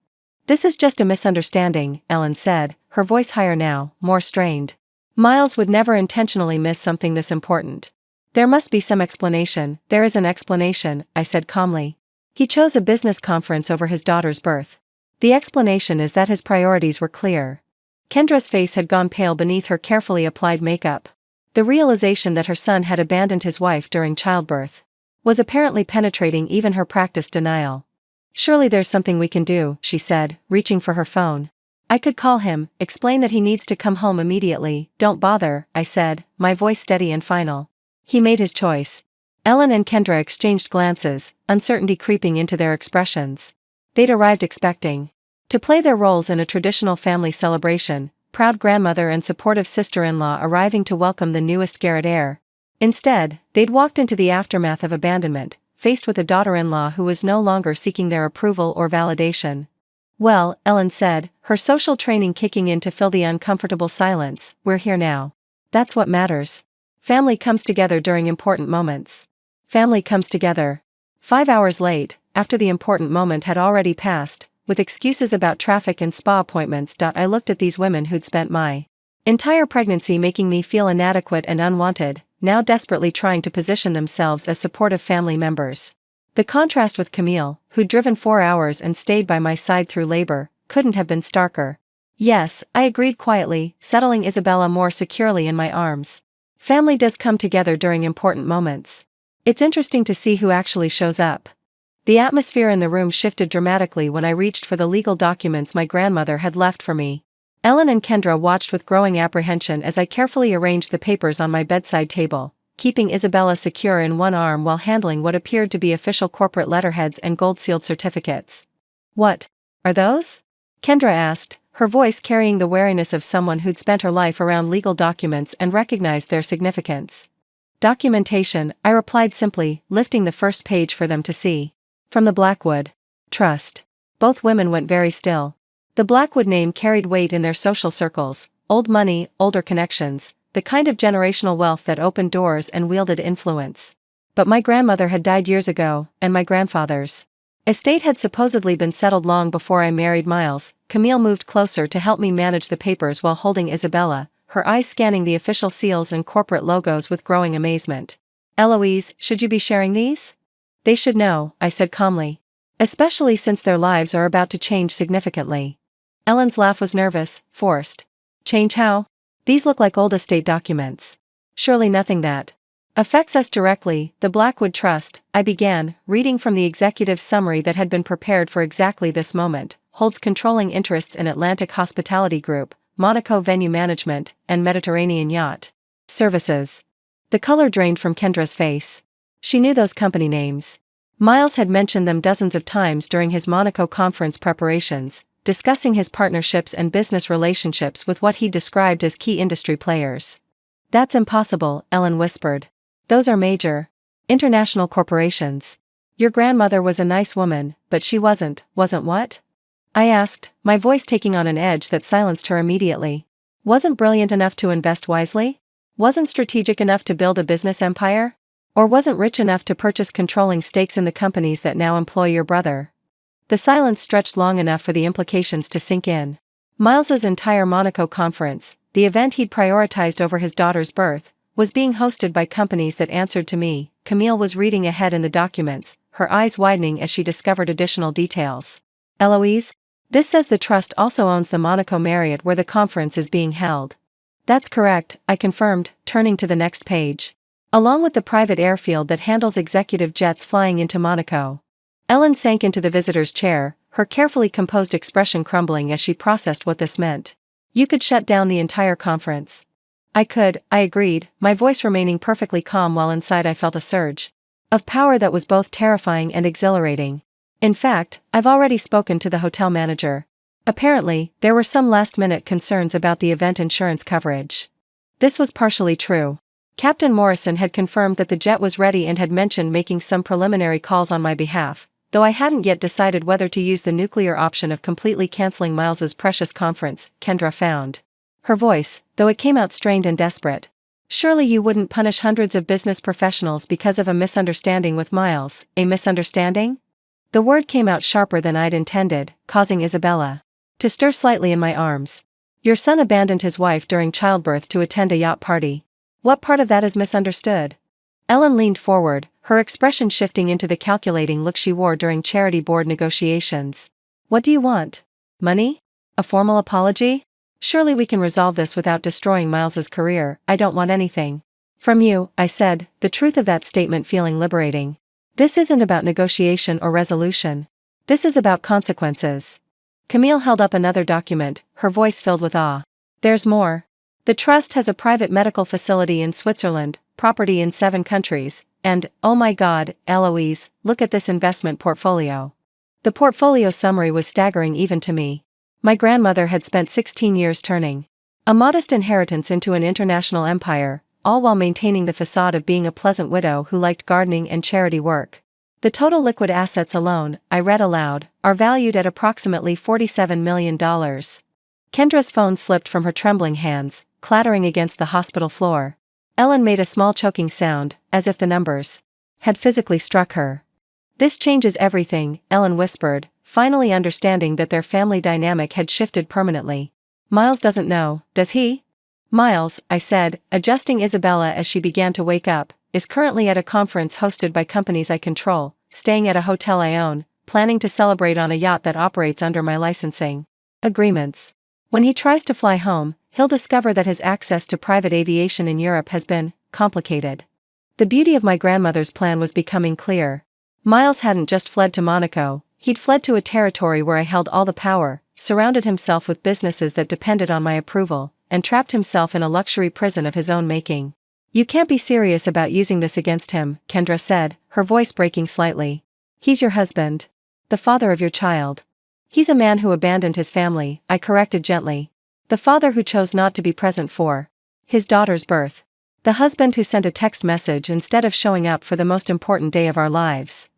"This is just a misunderstanding," Ellen said, her voice higher now, more strained. "Miles would never intentionally miss something this important. There must be some explanation." "There is an explanation," I said calmly. "He chose a business conference over his daughter's birth. The explanation is that his priorities were clear." Kendra's face had gone pale beneath her carefully applied makeup. The realization that her son had abandoned his wife during childbirth was apparently penetrating even her practiced denial. "Surely there's something we can do," she said, reaching for her phone. "I could call him, explain that he needs to come home immediately." "Don't bother," I said, my voice steady and final. "He made his choice." Ellen and Kendra exchanged glances, uncertainty creeping into their expressions. They'd arrived expecting to play their roles in a traditional family celebration, proud grandmother and supportive sister-in-law arriving to welcome the newest Garrett heir. Instead, they'd walked into the aftermath of abandonment, faced with a daughter-in-law who was no longer seeking their approval or validation. "Well," Ellen said, her social training kicking in to fill the uncomfortable silence, "we're here now. That's what matters. Family comes together during important moments. Family comes together." 5 hours late, after the important moment had already passed, with excuses about traffic and spa appointments. I looked at these women who'd spent my entire pregnancy making me feel inadequate and unwanted, now desperately trying to position themselves as supportive family members. The contrast with Camille, who'd driven 4 hours and stayed by my side through labor, couldn't have been starker. "Yes," I agreed quietly, settling Isabella more securely in my arms. "Family does come together during important moments. It's interesting to see who actually shows up." The atmosphere in the room shifted dramatically when I reached for the legal documents my grandmother had left for me. Ellen and Kendra watched with growing apprehension as I carefully arranged the papers on my bedside table, keeping Isabella secure in one arm while handling what appeared to be official corporate letterheads and gold-sealed certificates. "What are those?" Kendra asked, her voice carrying the wariness of someone who'd spent her life around legal documents and recognized their significance. "Documentation," I replied simply, lifting the first page for them to see. "From the Blackwood Trust." Both women went very still. The Blackwood name carried weight in their social circles, old money, older connections, the kind of generational wealth that opened doors and wielded influence. But my grandmother had died years ago, and my grandfather's estate had supposedly been settled long before I married Miles. Camille moved closer to help me manage the papers while holding Isabella, her eyes scanning the official seals and corporate logos with growing amazement. "Eloise, should you be sharing these?" "They should know," I said calmly. "Especially since their lives are about to change significantly." Ellen's laugh was nervous, forced. "Change how?" "These look like old estate documents. Surely nothing that affects us directly." "The Blackwood Trust," I began, reading from the executive summary that had been prepared for exactly this moment, "holds controlling interests in Atlantic Hospitality Group, Monaco Venue Management, and Mediterranean Yacht Services." The color drained from Kendra's face. She knew those company names. Miles had mentioned them dozens of times during his Monaco conference preparations, discussing his partnerships and business relationships with what he described as key industry players. "That's impossible," Ellen whispered. "Those are major international corporations. Your grandmother was a nice woman, but she wasn't what?" I asked, my voice taking on an edge that silenced her immediately. "Wasn't brilliant enough to invest wisely? Wasn't strategic enough to build a business empire? Or wasn't rich enough to purchase controlling stakes in the companies that now employ your brother?" The silence stretched long enough for the implications to sink in. Miles's entire Monaco conference, the event he'd prioritized over his daughter's birth, was being hosted by companies that answered to me. Camille was reading ahead in the documents, her eyes widening as she discovered additional details. "Eloise, this says the trust also owns the Monaco Marriott where the conference is being held." "That's correct," I confirmed, turning to the next page. "Along with the private airfield that handles executive jets flying into Monaco." Ellen sank into the visitor's chair, her carefully composed expression crumbling as she processed what this meant. "You could shut down the entire conference." "I could," I agreed, my voice remaining perfectly calm while inside I felt a surge of power that was both terrifying and exhilarating. "In fact, I've already spoken to the hotel manager. Apparently, there were some last-minute concerns about the event insurance coverage." This was partially true. Captain Morrison had confirmed that the jet was ready and had mentioned making some preliminary calls on my behalf, though I hadn't yet decided whether to use the nuclear option of completely canceling Miles's precious conference. Kendra found her voice, though it came out strained and desperate. Surely you wouldn't punish hundreds of business professionals because of a misunderstanding with Miles. A misunderstanding? The word came out sharper than I'd intended, causing Isabella to stir slightly in my arms. Your son abandoned his wife during childbirth to attend a yacht party. What part of that is misunderstood? Ellen leaned forward, her expression shifting into the calculating look she wore during charity board negotiations. What do you want? Money? A formal apology? Surely we can resolve this without destroying Miles's career. I don't want anything from you, I said, the truth of that statement feeling liberating. This isn't about negotiation or resolution. This is about consequences. Camille held up another document, her voice filled with awe. There's more. The trust has a private medical facility in Switzerland, property in 7 countries, and, oh my God, Eloise, look at this investment portfolio. The portfolio summary was staggering even to me. My grandmother had spent 16 years turning a modest inheritance into an international empire, all while maintaining the facade of being a pleasant widow who liked gardening and charity work. The total liquid assets alone, I read aloud, are valued at approximately $47 million. Kendra's phone slipped from her trembling hands, clattering against the hospital floor. Ellen made a small choking sound, as if the numbers had physically struck her. This changes everything, Ellen whispered, finally understanding that their family dynamic had shifted permanently. Miles doesn't know, does he? Miles, I said, adjusting Isabella as she began to wake up, is currently at a conference hosted by companies I control, staying at a hotel I own, planning to celebrate on a yacht that operates under my licensing agreements. When he tries to fly home, he'll discover that his access to private aviation in Europe has been complicated. The beauty of my grandmother's plan was becoming clear. Miles hadn't just fled to Monaco, he'd fled to a territory where I held all the power, surrounded himself with businesses that depended on my approval, and trapped himself in a luxury prison of his own making. You can't be serious about using this against him, Kendra said, her voice breaking slightly. He's your husband. The father of your child. He's a man who abandoned his family, I corrected gently. The father who chose not to be present for his daughter's birth. The husband who sent a text message instead of showing up for the most important day of our lives.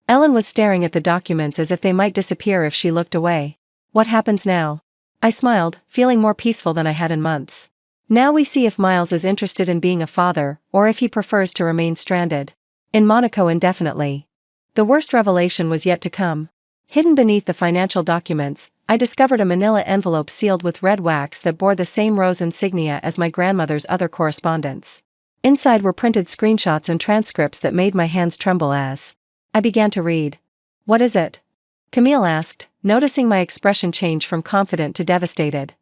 Ellen was staring at the documents as if they might disappear if she looked away. What happens now? I smiled, feeling more peaceful than I had in months. Now we see if Miles is interested in being a father, or if he prefers to remain stranded in Monaco indefinitely. The worst revelation was yet to come. Hidden beneath the financial documents, I discovered a manila envelope sealed with red wax that bore the same rose insignia as my grandmother's other correspondence. Inside were printed screenshots and transcripts that made my hands tremble as I began to read. What is it? Camille asked, noticing my expression change from confident to devastated.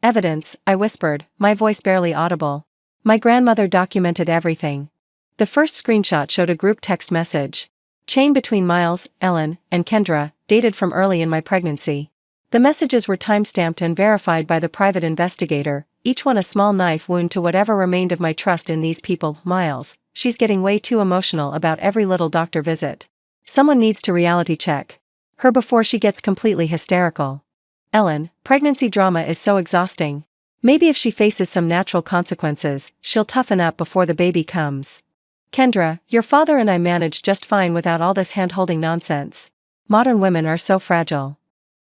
Evidence, I whispered, my voice barely audible. My grandmother documented everything. The first screenshot showed a group text message chain between Miles, Ellen, and Kendra, dated from early in my pregnancy. The messages were time-stamped and verified by the private investigator, each one a small knife wound to whatever remained of my trust in these people. Miles, she's getting way too emotional about every little doctor visit. Someone needs to reality check her before she gets completely hysterical. Ellen, pregnancy drama is so exhausting. Maybe if she faces some natural consequences, she'll toughen up before the baby comes. Kendra, your father and I managed just fine without all this hand-holding nonsense. Modern women are so fragile.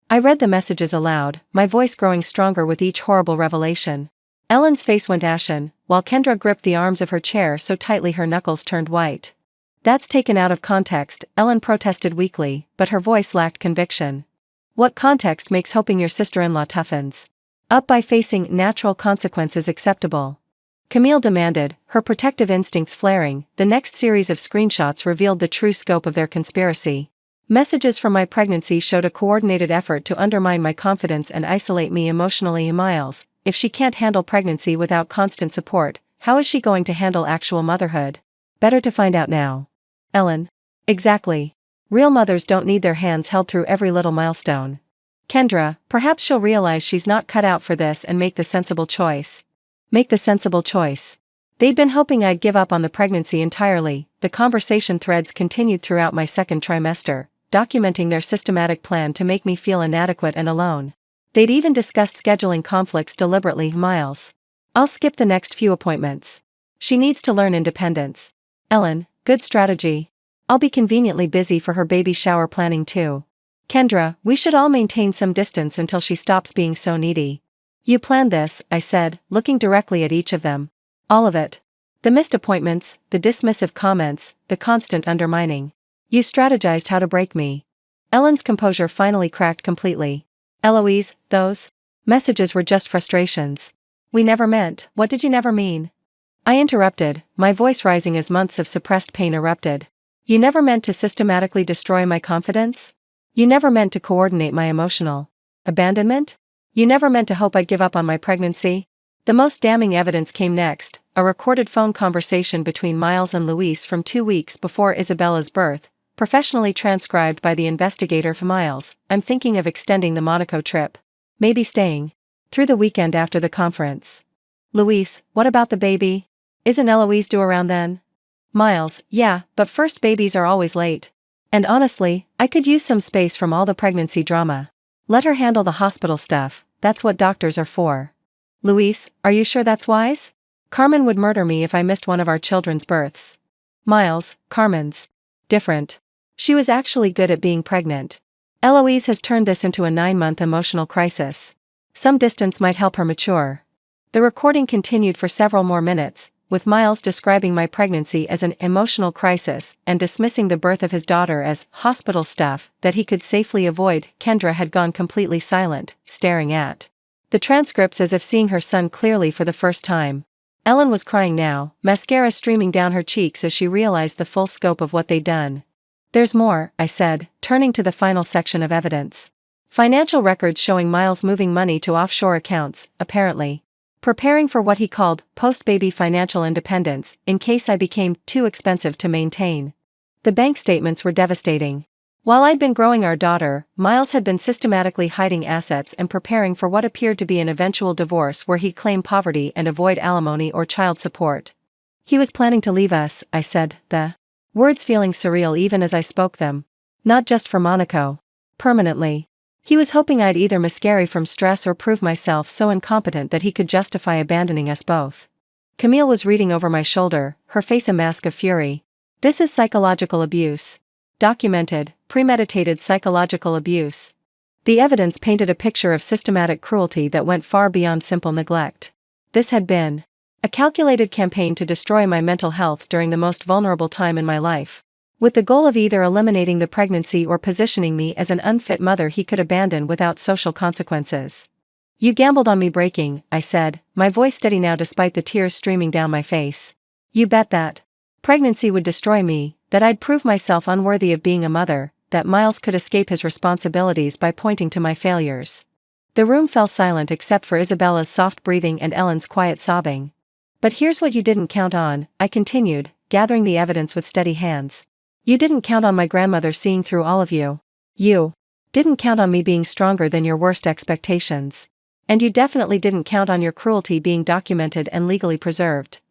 I read the messages aloud, my voice growing stronger with each horrible revelation. Ellen's face went ashen, while Kendra gripped the arms of her chair so tightly her knuckles turned white. That's taken out of context, Ellen protested weakly, but her voice lacked conviction. What context makes hoping your sister-in-law toughens up by facing natural consequences acceptable? Camille demanded, her protective instincts flaring. The next series of screenshots revealed the true scope of their conspiracy. Messages from my pregnancy showed a coordinated effort to undermine my confidence and isolate me emotionally. Miles, if she can't handle pregnancy without constant support, how is she going to handle actual motherhood? Better to find out now. Ellen. Exactly. Real mothers don't need their hands held through every little milestone. Kendra, perhaps she'll realize she's not cut out for this and make the sensible choice. Make the sensible choice. They'd been hoping I'd give up on the pregnancy entirely. The conversation threads continued throughout my second trimester, documenting their systematic plan to make me feel inadequate and alone. They'd even discussed scheduling conflicts deliberately. Miles. I'll skip the next few appointments. She needs to learn independence. Ellen, good strategy. I'll be conveniently busy for her baby shower planning too. Kendra, we should all maintain some distance until she stops being so needy. You planned this, I said, looking directly at each of them. All of it. The missed appointments, the dismissive comments, the constant undermining. You strategized how to break me. Ellen's composure finally cracked completely. Eloise, those messages were just frustrations. We never meant. What did you never mean? I interrupted, my voice rising as months of suppressed pain erupted. You never meant to systematically destroy my confidence? You never meant to coordinate my emotional abandonment? You never meant to hope I'd give up on my pregnancy? The most damning evidence came next, a recorded phone conversation between Miles and Louise from 2 weeks before Isabella's birth, professionally transcribed by the investigator for Miles. I'm thinking of extending the Monaco trip. Maybe staying through the weekend after the conference. Louise, what about the baby? Isn't Eloise due around then? Miles, yeah, but first babies are always late. And honestly, I could use some space from all the pregnancy drama. Let her handle the hospital stuff, that's what doctors are for. Louise, are you sure that's wise? Carmen would murder me if I missed one of our children's births. Miles, Carmen's different. She was actually good at being pregnant. Eloise has turned this into a 9-month emotional crisis. Some distance might help her mature. The recording continued for several more minutes, with Miles describing my pregnancy as an emotional crisis and dismissing the birth of his daughter as hospital stuff that he could safely avoid. Kendra had gone completely silent, staring at the transcripts as if seeing her son clearly for the first time. Ellen was crying now, mascara streaming down her cheeks as she realized the full scope of what they'd done. There's more, I said, turning to the final section of evidence. Financial records showing Miles moving money to offshore accounts, apparently preparing for what he called post-baby financial independence, in case I became too expensive to maintain. The bank statements were devastating. While I'd been growing our daughter, Miles had been systematically hiding assets and preparing for what appeared to be an eventual divorce where he'd claim poverty and avoid alimony or child support. He was planning to leave us, I said, the words feeling surreal even as I spoke them. Not just for Monaco. Permanently. He was hoping I'd either miscarry from stress or prove myself so incompetent that he could justify abandoning us both. Camille was reading over my shoulder, her face a mask of fury. This is psychological abuse. Documented, premeditated psychological abuse. The evidence painted a picture of systematic cruelty that went far beyond simple neglect. This had been a calculated campaign to destroy my mental health during the most vulnerable time in my life, with the goal of either eliminating the pregnancy or positioning me as an unfit mother he could abandon without social consequences. You gambled on me breaking, I said, my voice steady now despite the tears streaming down my face. You bet that pregnancy would destroy me, that I'd prove myself unworthy of being a mother, that Miles could escape his responsibilities by pointing to my failures. The room fell silent except for Isabella's soft breathing and Ellen's quiet sobbing. But here's what you didn't count on, I continued, gathering the evidence with steady hands. You didn't count on my grandmother seeing through all of you. You didn't count on me being stronger than your worst expectations. And you definitely didn't count on your cruelty being documented and legally preserved.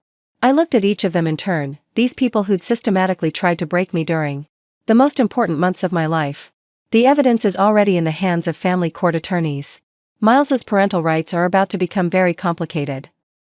I looked at each of them in turn, these people who'd systematically tried to break me during the most important months of my life. The evidence is already in the hands of family court attorneys. Miles's parental rights are about to become very complicated.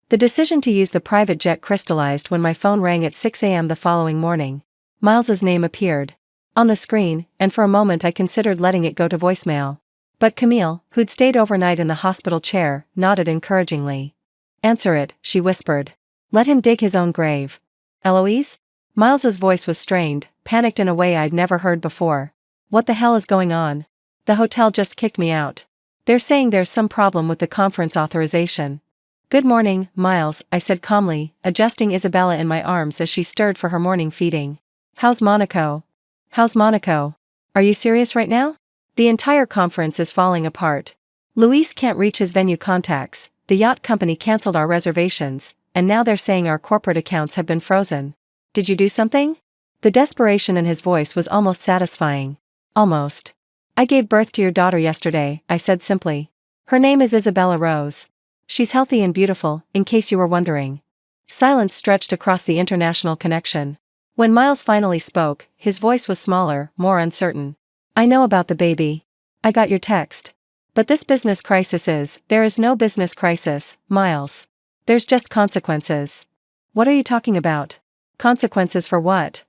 The decision to use the private jet crystallized when my phone rang at 6 a.m. the following morning. Miles's name appeared on the screen, and for a moment I considered letting it go to voicemail. But Camille, who'd stayed overnight in the hospital chair, nodded encouragingly. Answer it, she whispered. Let him dig his own grave. Eloise? Miles's voice was strained, panicked in a way I'd never heard before. What the hell is going on? The hotel just kicked me out. They're saying there's some problem with the conference authorization. Good morning, Miles, I said calmly, adjusting Isabella in my arms as she stirred for her morning feeding. How's Monaco? How's Monaco? Are you serious right now? The entire conference is falling apart. Luis can't reach his venue contacts, the yacht company canceled our reservations, and now they're saying our corporate accounts have been frozen. Did you do something? The desperation in his voice was almost satisfying. Almost. I gave birth to your daughter yesterday, I said simply. Her name is Isabella Rose. She's healthy and beautiful, in case you were wondering. Silence stretched across the international connection. When Miles finally spoke, his voice was smaller, more uncertain. I know about the baby. I got your text. But this business crisis there is no business crisis, Miles. There's just consequences. What are you talking about? Consequences for what?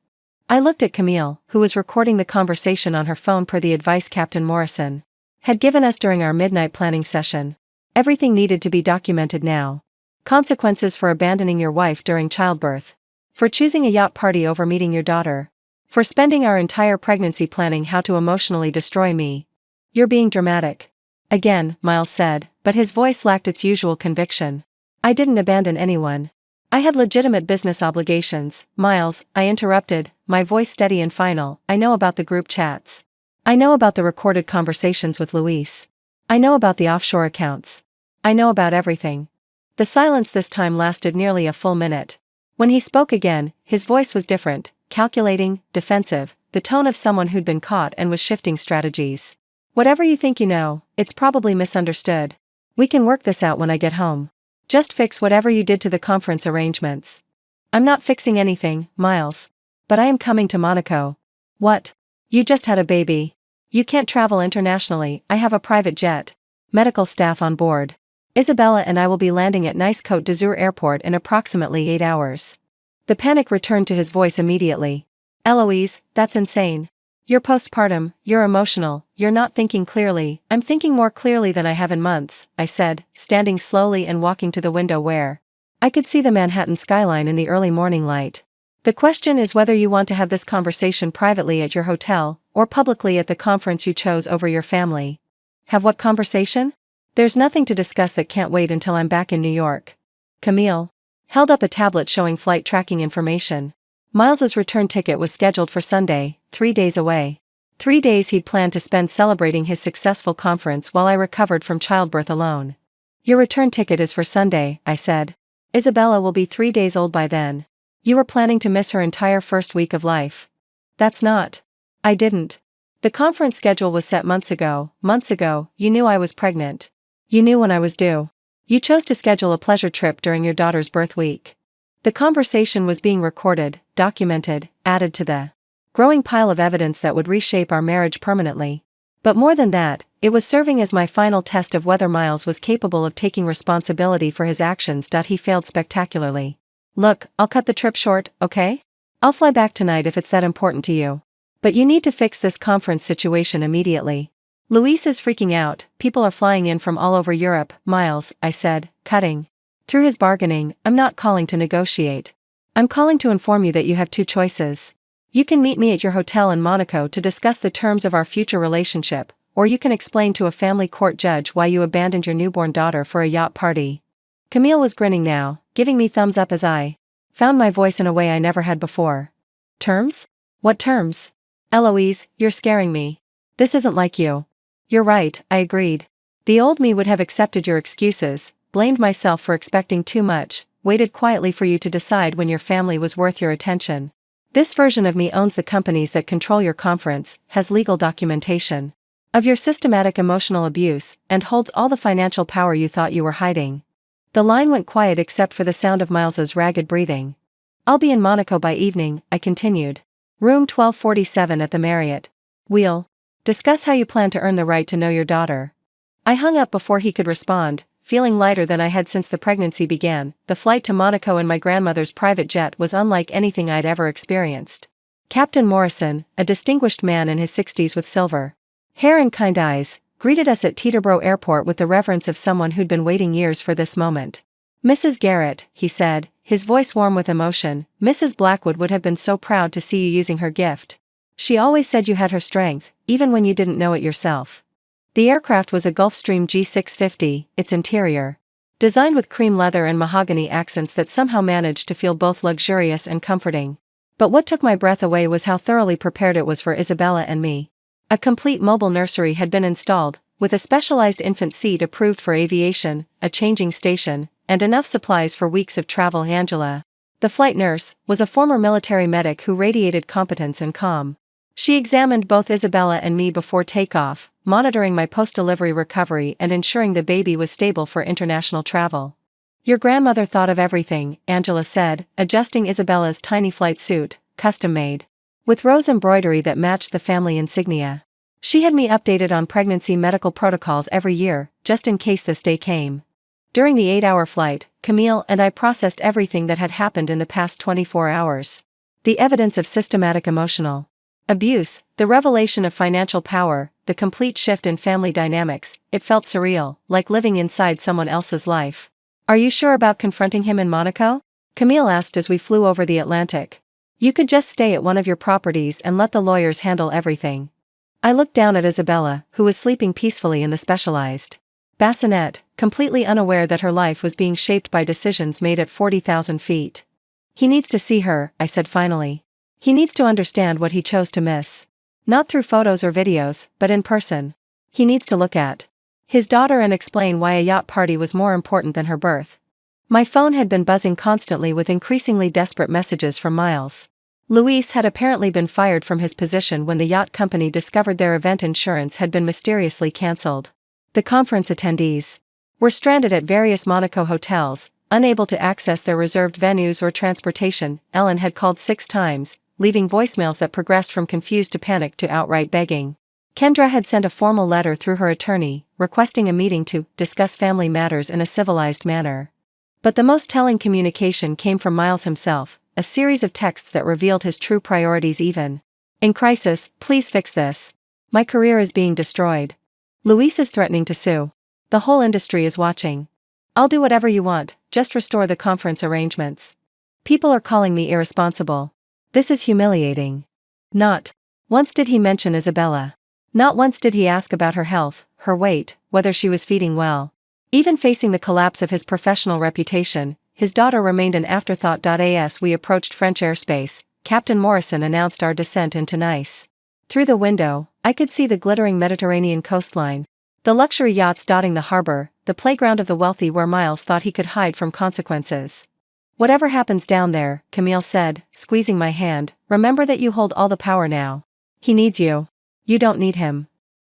I looked at Camille, who was recording the conversation on her phone per the advice Captain Morrison had given us during our midnight planning session. Everything needed to be documented now. Consequences for abandoning your wife during childbirth. For choosing a yacht party over meeting your daughter. For spending our entire pregnancy planning how to emotionally destroy me. You're being dramatic. Again, Miles said, but his voice lacked its usual conviction. I didn't abandon anyone. I had legitimate business obligations. Miles, I interrupted, my voice steady and final. I know about the group chats. I know about the recorded conversations with Luis. I know about the offshore accounts. I know about everything. The silence this time lasted nearly a full minute. When he spoke again, his voice was different, calculating, defensive, the tone of someone who'd been caught and was shifting strategies. Whatever you think you know, it's probably misunderstood. We can work this out when I get home. Just fix whatever you did to the conference arrangements. I'm not fixing anything, Miles. But I am coming to Monaco. What? You just had a baby. You can't travel internationally. I have a private jet. Medical staff on board. Isabella and I will be landing at Nice Côte d'Azur Airport in approximately 8 hours. The panic returned to his voice immediately. Eloise, that's insane. You're postpartum, you're emotional, you're not thinking clearly. I'm thinking more clearly than I have in months, I said, standing slowly and walking to the window where I could see the Manhattan skyline in the early morning light. The question is whether you want to have this conversation privately at your hotel, or publicly at the conference you chose over your family. Have what conversation? There's nothing to discuss that can't wait until I'm back in New York. Camille held up a tablet showing flight tracking information. Miles's return ticket was scheduled for Sunday, 3 days away. 3 days he'd planned to spend celebrating his successful conference while I recovered from childbirth alone. Your return ticket is for Sunday, I said. Isabella will be 3 days old by then. You were planning to miss her entire first week of life. That's not. I didn't. The conference schedule was set months ago. Months ago, you knew I was pregnant. You knew when I was due. You chose to schedule a pleasure trip during your daughter's birth week. The conversation was being recorded, documented, added to the growing pile of evidence that would reshape our marriage permanently. But more than that, it was serving as my final test of whether Miles was capable of taking responsibility for his actions. He failed spectacularly. Look, I'll cut the trip short, okay? I'll fly back tonight if it's that important to you. But you need to fix this conference situation immediately. Luis is freaking out, people are flying in from all over Europe, Miles, I said, cutting through his bargaining. I'm not calling to negotiate. I'm calling to inform you that you have 2 choices. You can meet me at your hotel in Monaco to discuss the terms of our future relationship, or you can explain to a family court judge why you abandoned your newborn daughter for a yacht party. Camille was grinning now, giving me thumbs up as I found my voice in a way I never had before. Terms? What terms? Eloise, you're scaring me. This isn't like you. You're right, I agreed. The old me would have accepted your excuses, blamed myself for expecting too much, waited quietly for you to decide when your family was worth your attention. This version of me owns the companies that control your conference, has legal documentation of your systematic emotional abuse, and holds all the financial power you thought you were hiding. The line went quiet except for the sound of Miles's ragged breathing. I'll be in Monaco by evening, I continued. Room 1247 at the Marriott. We'll discuss how you plan to earn the right to know your daughter. I hung up before he could respond, feeling lighter than I had since the pregnancy began. The flight to Monaco in my grandmother's private jet was unlike anything I'd ever experienced. Captain Morrison, a distinguished man in his 60s with silver hair and kind eyes, greeted us at Teterboro Airport with the reverence of someone who'd been waiting years for this moment. Mrs. Garrett, he said, his voice warm with emotion, Mrs. Blackwood would have been so proud to see you using her gift. She always said you had her strength, even when you didn't know it yourself. The aircraft was a Gulfstream G650, its interior designed with cream leather and mahogany accents that somehow managed to feel both luxurious and comforting. But what took my breath away was how thoroughly prepared it was for Isabella and me. A complete mobile nursery had been installed, with a specialized infant seat approved for aviation, a changing station, and enough supplies for weeks of travel. Angela, the flight nurse, was a former military medic who radiated competence and calm. She examined both Isabella and me before takeoff, monitoring my post-delivery recovery and ensuring the baby was stable for international travel. Your grandmother thought of everything, Angela said, adjusting Isabella's tiny flight suit, custom-made, with rose embroidery that matched the family insignia. She had me updated on pregnancy medical protocols every year, just in case this day came. During the 8-hour flight, Camille and I processed everything that had happened in the past 24 hours. The evidence of systematic emotional abuse, the revelation of financial power, the complete shift in family dynamics. It felt surreal, like living inside someone else's life. Are you sure about confronting him in Monaco? Camille asked as we flew over the Atlantic. You could just stay at one of your properties and let the lawyers handle everything. I looked down at Isabella, who was sleeping peacefully in the specialized bassinet, completely unaware that her life was being shaped by decisions made at 40,000 feet. He needs to see her, I said finally. He needs to understand what he chose to miss. Not through photos or videos, but in person. He needs to look at his daughter and explain why a yacht party was more important than her birth. My phone had been buzzing constantly with increasingly desperate messages from Miles. Luis had apparently been fired from his position when the yacht company discovered their event insurance had been mysteriously cancelled. The conference attendees were stranded at various Monaco hotels, unable to access their reserved venues or transportation. Ellen had called 6 times, leaving voicemails that progressed from confused to panic to outright begging. Kendra had sent a formal letter through her attorney, requesting a meeting to discuss family matters in a civilized manner. But the most telling communication came from Miles himself, a series of texts that revealed his true priorities. Even in crisis, please fix this. My career is being destroyed. Luis is threatening to sue. The whole industry is watching. I'll do whatever you want, just restore the conference arrangements. People are calling me irresponsible. This is humiliating. Not once did he mention Isabella. Not once did he ask about her health, her weight, whether she was feeding well. Even facing the collapse of his professional reputation, his daughter remained an afterthought. As we approached French airspace, Captain Morrison announced our descent into Nice. Through the window, I could see the glittering Mediterranean coastline, the luxury yachts dotting the harbor, the playground of the wealthy where Miles thought he could hide from consequences. Whatever happens down there, Camille said, squeezing my hand, remember that you hold all the power now. He needs you. You don't need him.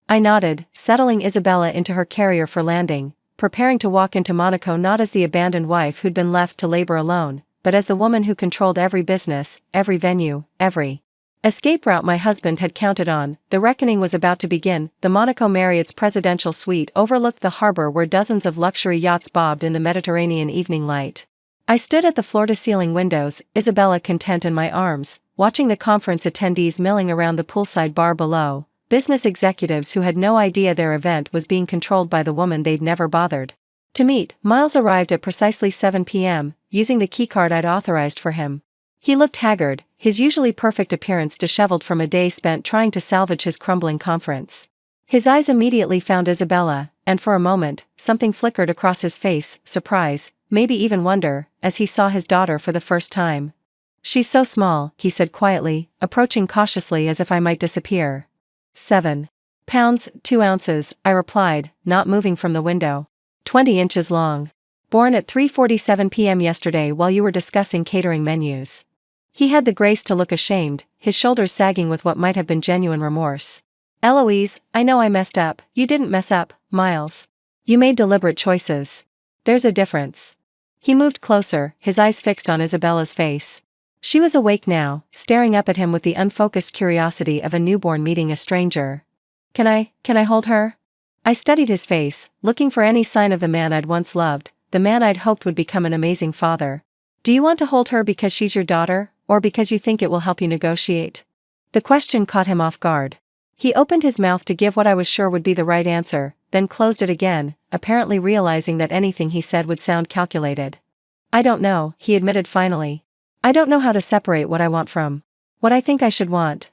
I nodded, settling Isabella into her carrier for landing, preparing to walk into Monaco not as the abandoned wife who'd been left to labor alone, but as the woman who controlled every business, every venue, every escape route my husband had counted on. The reckoning was about to begin. The Monaco Marriott's presidential suite overlooked the harbor where dozens of luxury yachts bobbed in the Mediterranean evening light. I stood at the floor-to-ceiling windows, Isabella content in my arms, watching the conference attendees milling around the poolside bar below, business executives who had no idea their event was being controlled by the woman they'd never bothered to meet. Miles arrived at precisely 7 p.m., using the keycard I'd authorized for him. He looked haggard, his usually perfect appearance disheveled from a day spent trying to salvage his crumbling conference. His eyes immediately found Isabella, and for a moment, something flickered across his face, surprise, maybe even wonder, as he saw his daughter for the first time. She's so small, he said quietly, approaching cautiously as if I might disappear. 7 pounds, 2 ounces, I replied, not moving from the window. 20 inches long. Born at 3:47 p.m. yesterday while you were discussing catering menus. He had the grace to look ashamed, his shoulders sagging with what might have been genuine remorse. Eloise, I know I messed up. You didn't mess up, Miles. You made deliberate choices. There's a difference. He moved closer, his eyes fixed on Isabella's face. She was awake now, staring up at him with the unfocused curiosity of a newborn meeting a stranger. Can I hold her? I studied his face, looking for any sign of the man I'd once loved, the man I'd hoped would become an amazing father. Do you want to hold her because she's your daughter, or because you think it will help you negotiate? The question caught him off guard. He opened his mouth to give what I was sure would be the right answer, then closed it again, apparently realizing that anything he said would sound calculated. I don't know, he admitted finally. I don't know how to separate what I want from what I think I should want.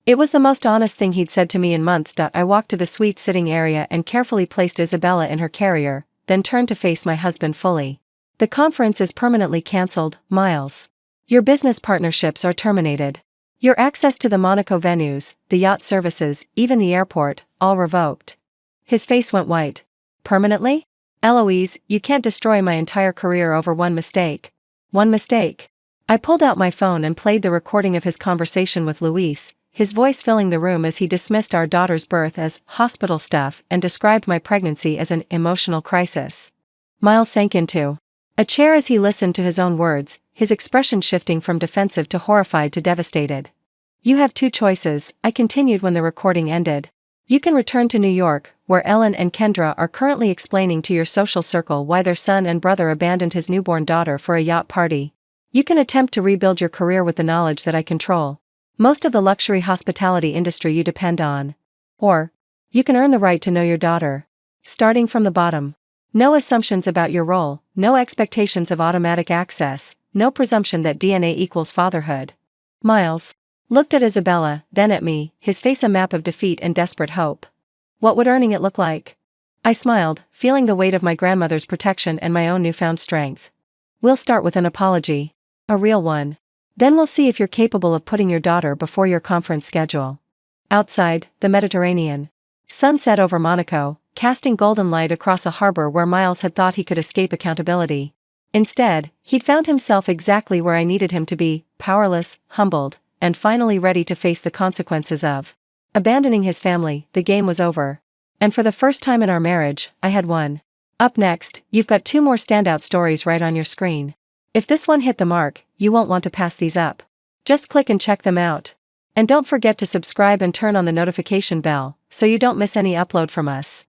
It was the most honest thing he'd said to me in months. I walked to the suite sitting area and carefully placed Isabella in her carrier, then turned to face my husband fully. The conference is permanently cancelled, Miles. Your business partnerships are terminated. Your access to the Monaco venues, the yacht services, even the airport, all revoked. His face went white. Permanently? Eloise, you can't destroy my entire career over one mistake. One mistake. I pulled out my phone and played the recording of his conversation with Luis, his voice filling the room as he dismissed our daughter's birth as hospital stuff and described my pregnancy as an emotional crisis. Miles sank into a chair as he listened to his own words, his expression shifting from defensive to horrified to devastated. You have 2 choices, I continued when the recording ended. You can return to New York, where Ellen and Kendra are currently explaining to your social circle why their son and brother abandoned his newborn daughter for a yacht party. You can attempt to rebuild your career with the knowledge that I control most of the luxury hospitality industry you depend on. Or, you can earn the right to know your daughter. Starting from the bottom. No assumptions about your role, no expectations of automatic access, no presumption that DNA equals fatherhood. Miles looked at Isabella, then at me, his face a map of defeat and desperate hope. What would earning it look like? I smiled, feeling the weight of my grandmother's protection and my own newfound strength. We'll start with an apology. A real one. Then we'll see if you're capable of putting your daughter before your conference schedule. Outside, the Mediterranean. Sun set over Monaco, casting golden light across a harbor where Miles had thought he could escape accountability. Instead, he'd found himself exactly where I needed him to be, powerless, humbled, and finally ready to face the consequences of abandoning his family. The game was over. And for the first time in our marriage, I had won. Up next, you've got 2 more standout stories right on your screen. If this one hit the mark, you won't want to pass these up. Just click and check them out. And don't forget to subscribe and turn on the notification bell, so you don't miss any upload from us.